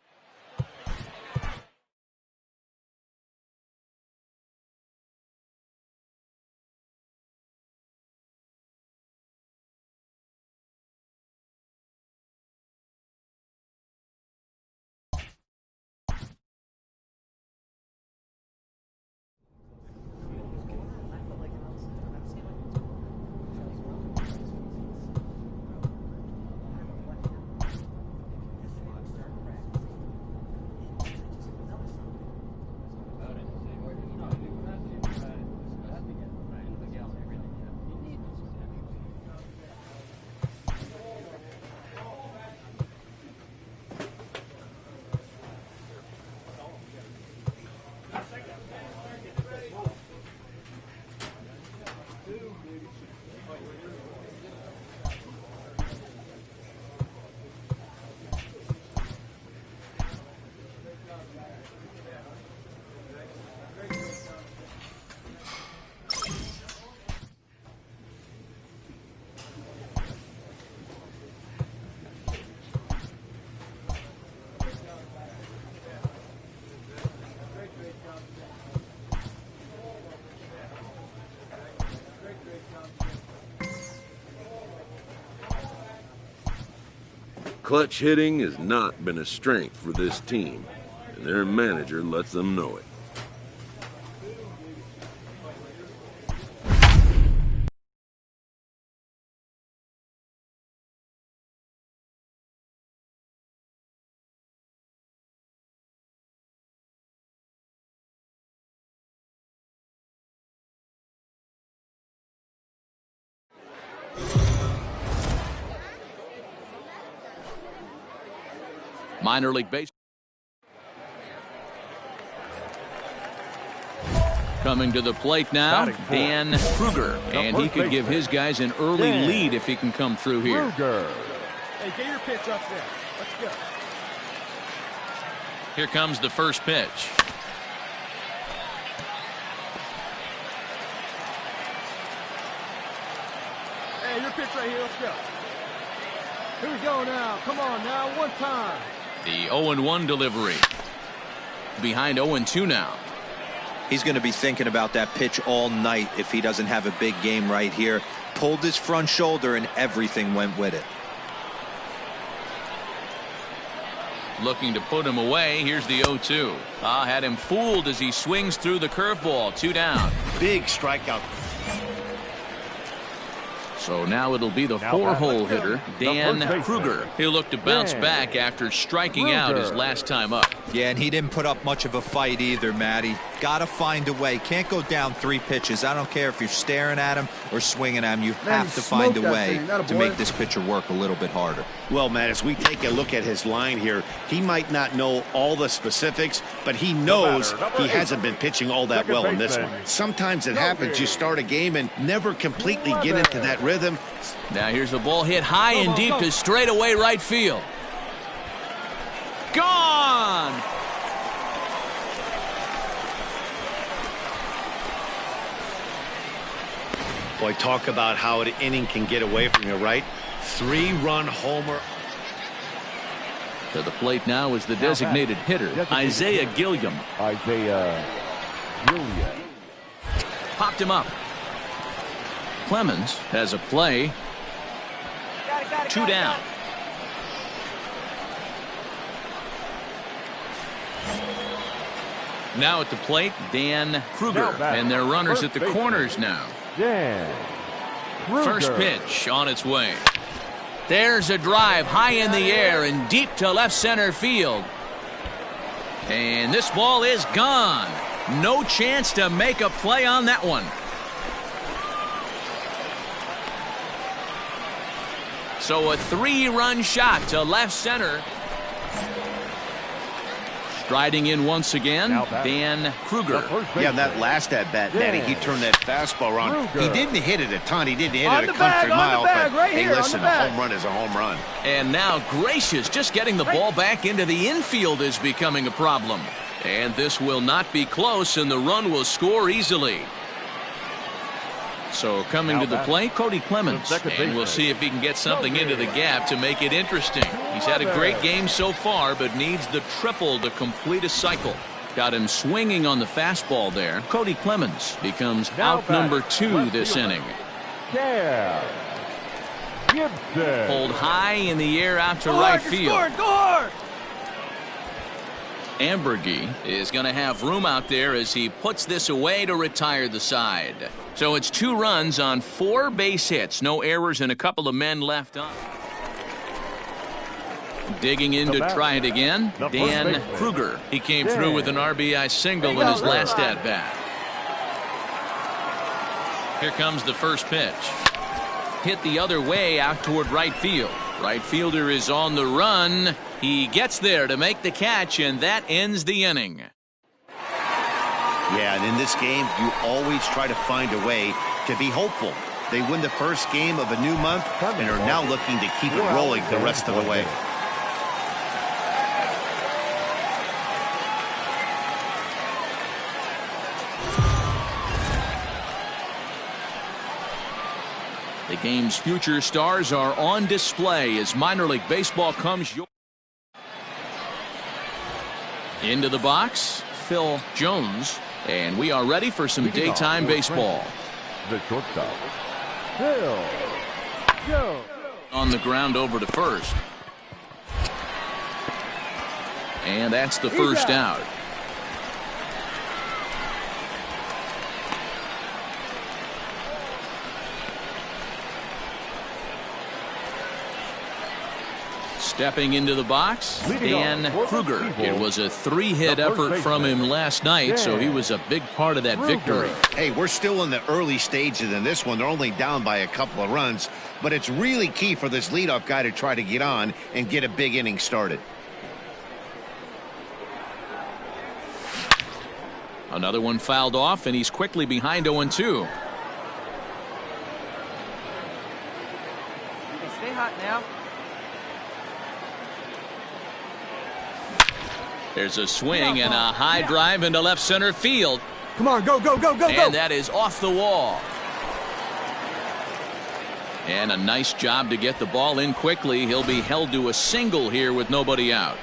Clutch hitting has not been a strength for this team, and their manager lets them know it. Minor league baseball. Coming to the plate now, Dan Kruger, and he could give his guys an early lead if he can come through here. Hey, get your pitch up there. Let's go. Here comes the first pitch. Hey, your pitch right here. Let's go. Here we go now. Come on now. One time. The 0-1 delivery. Behind 0-2 now. He's going to be thinking about that pitch all night if he doesn't have a big game right here. Pulled his front shoulder and everything went with it. Looking to put him away. Here's the 0-2. Had him fooled as he swings through the curveball. 2 down. Big strikeout. So now it'll be the 4-hole hitter, Dan Kruger. He'll look to bounce back after striking out his last time up. Yeah, and he didn't put up much of a fight either, Matty. Got to find a way. Can't go down 3 pitches. I don't care if you're staring at him or swinging at him. You have to find a way to make this pitcher work a little bit harder. Well, Matt, as we take a look at his line here, he might not know all the specifics, but he knows he hasn't been pitching all that well in this one. Sometimes it happens. You start a game and never completely get into that rhythm. Now here's the ball hit high and deep to straightaway right field. Gone! Boy, talk about how an inning can get away from you, right? 3-run homer. To the plate now is the designated hitter, Isaiah Gilliam. Popped him up. Clemens has a play. 2 down. Now at the plate, Dan Kruger, and their runners at the corners now. First pitch on its way. There's a drive high in the air and deep to left center field. And this ball is gone. No chance to make a play on that one. So a 3-run shot to left center. Striding in once again, Dan Kruger. Yeah, that last at-bat, Danny, he turned that fastball around. He didn't hit it a ton. He didn't hit it a country mile. But hey, listen, a home run is a home run. And now Gracious, just getting the ball back into the infield is becoming a problem. And this will not be close, and the run will score easily. So coming to the plate, Cody Clemens, and we'll see if he can get something into the gap to make it interesting. He's had a great game so far, but needs the triple to complete a cycle. Got him swinging on the fastball there. Cody Clemens becomes out number 2 this inning. Pulled high in the air out to right field. Go hard! Ambergy is going to have room out there as he puts this away to retire the side. So it's 2 runs on 4 base hits. No errors and a couple of men left on. Digging in to try it again, Dan Kruger. He came through with an RBI single in his last at-bat. Here comes the first pitch. Hit the other way out toward right field. Right fielder is on the run. He gets there to make the catch, and that ends the inning. Yeah, and in this game, you always try to find a way to be hopeful. They win the first game of a new month and are now looking to keep it rolling the rest of the way. The game's future stars are on display as minor league baseball comes your into the box. Phil Jones, and we are ready for some daytime baseball. The shortstop, Phil Jones. On the ground over to first. And that's the first out. Stepping into the box, Dan Kruger. It was a 3-hit effort from him last night, so he was a big part of that victory. Hey, we're still in the early stages in this one. They're only down by a couple of runs, but it's really key for this leadoff guy to try to get on and get a big inning started. Another one fouled off, and he's quickly behind 0-2. You can stay hot now. There's a swing and a high drive into left center field. Come on, go, go, go, go, go. And that is off the wall. And a nice job to get the ball in quickly. He'll be held to a single here with nobody out.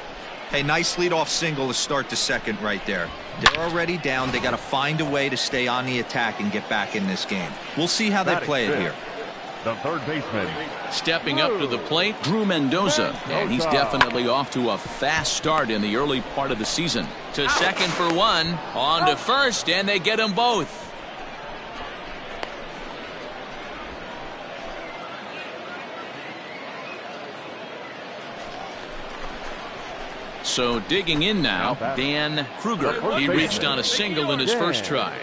Hey, nice leadoff single to start the second right there. They're already down. They got to find a way to stay on the attack and get back in this game. We'll see how they play it here. The third baseman. Stepping up to the plate, Drew Mendoza. And he's definitely off to a fast start in the early part of the season. To second for one, on to first, and they get them both. So digging in now, Dan Kruger. He reached on a single in his first try.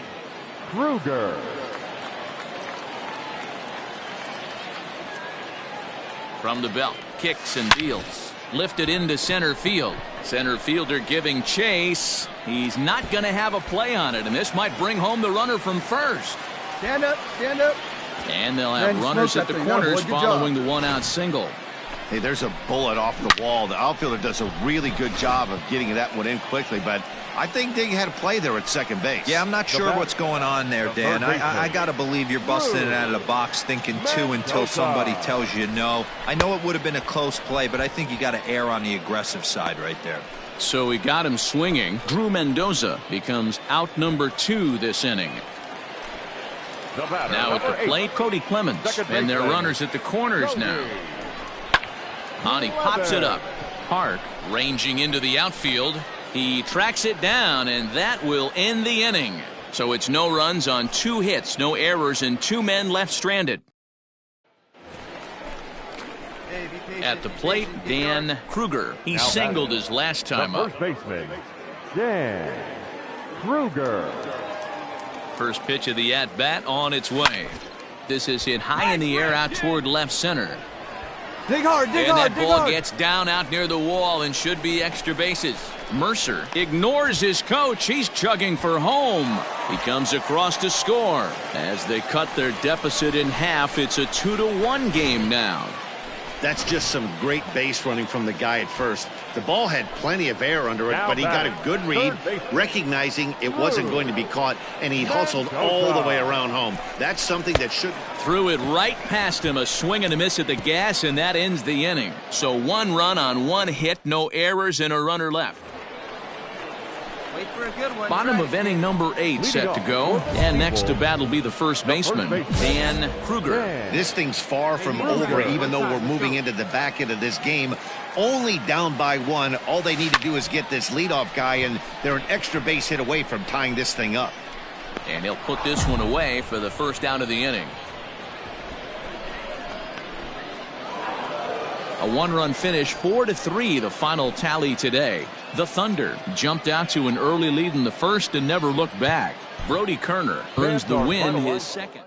Kruger. From the belt, kicks and deals. Lifted into center field. Center fielder giving chase. He's not going to have a play on it, and this might bring home the runner from first. Stand up, stand up. And they'll have runners at the corners following the one-out single. Hey, there's a bullet off the wall. The outfielder does a really good job of getting that one in quickly, but I think they had a play there at second base. Yeah, I'm not sure what's going on there, Dan. I got to believe you're busting it out of the box thinking two until somebody tells you no. I know it would have been a close play, but I think you got to err on the aggressive side right there. So he got him swinging. Drew Mendoza becomes out number 2 this inning. Now at the plate, Cody Clemens. And their runners at the corners now. And he pops it up. Park ranging into the outfield. He tracks it down, and that will end the inning. So it's no runs on 2 hits, no errors, and 2 men left stranded. At the plate, Dan Kruger. He singled his last time up. First baseman, Dan Kruger. First pitch of the at-bat on its way. This is hit high in the air out toward left center. Dig hard, dig and hard, that dig ball hard. gets down out near the wall and should be extra bases. Mercer ignores his coach. He's chugging for home. He comes across to score. As they cut their deficit in half, it's a 2-1 game now. That's just some great base running from the guy at first. The ball had plenty of air under it, but he got a good read, recognizing it wasn't going to be caught, and he hustled all the way around home. That's something that should... Threw it right past him, a swing and a miss at the gas, and that ends the inning. So 1 run on 1 hit, no errors, and a runner left. Wait for a good one. Bottom of inning number 8 set to go. And next to bat will be the first baseman, Dan Kruger. This thing's far from over, even though we're moving into the back end of this game. Only down by 1. All they need to do is get this leadoff guy, and they're an extra base hit away from tying this thing up. And he'll put this one away for the first out of the inning. A 1-run finish, 4-3, the final tally today. The Thunder jumped out to an early lead in the first and never looked back. Brody Kerner earns the win, his second.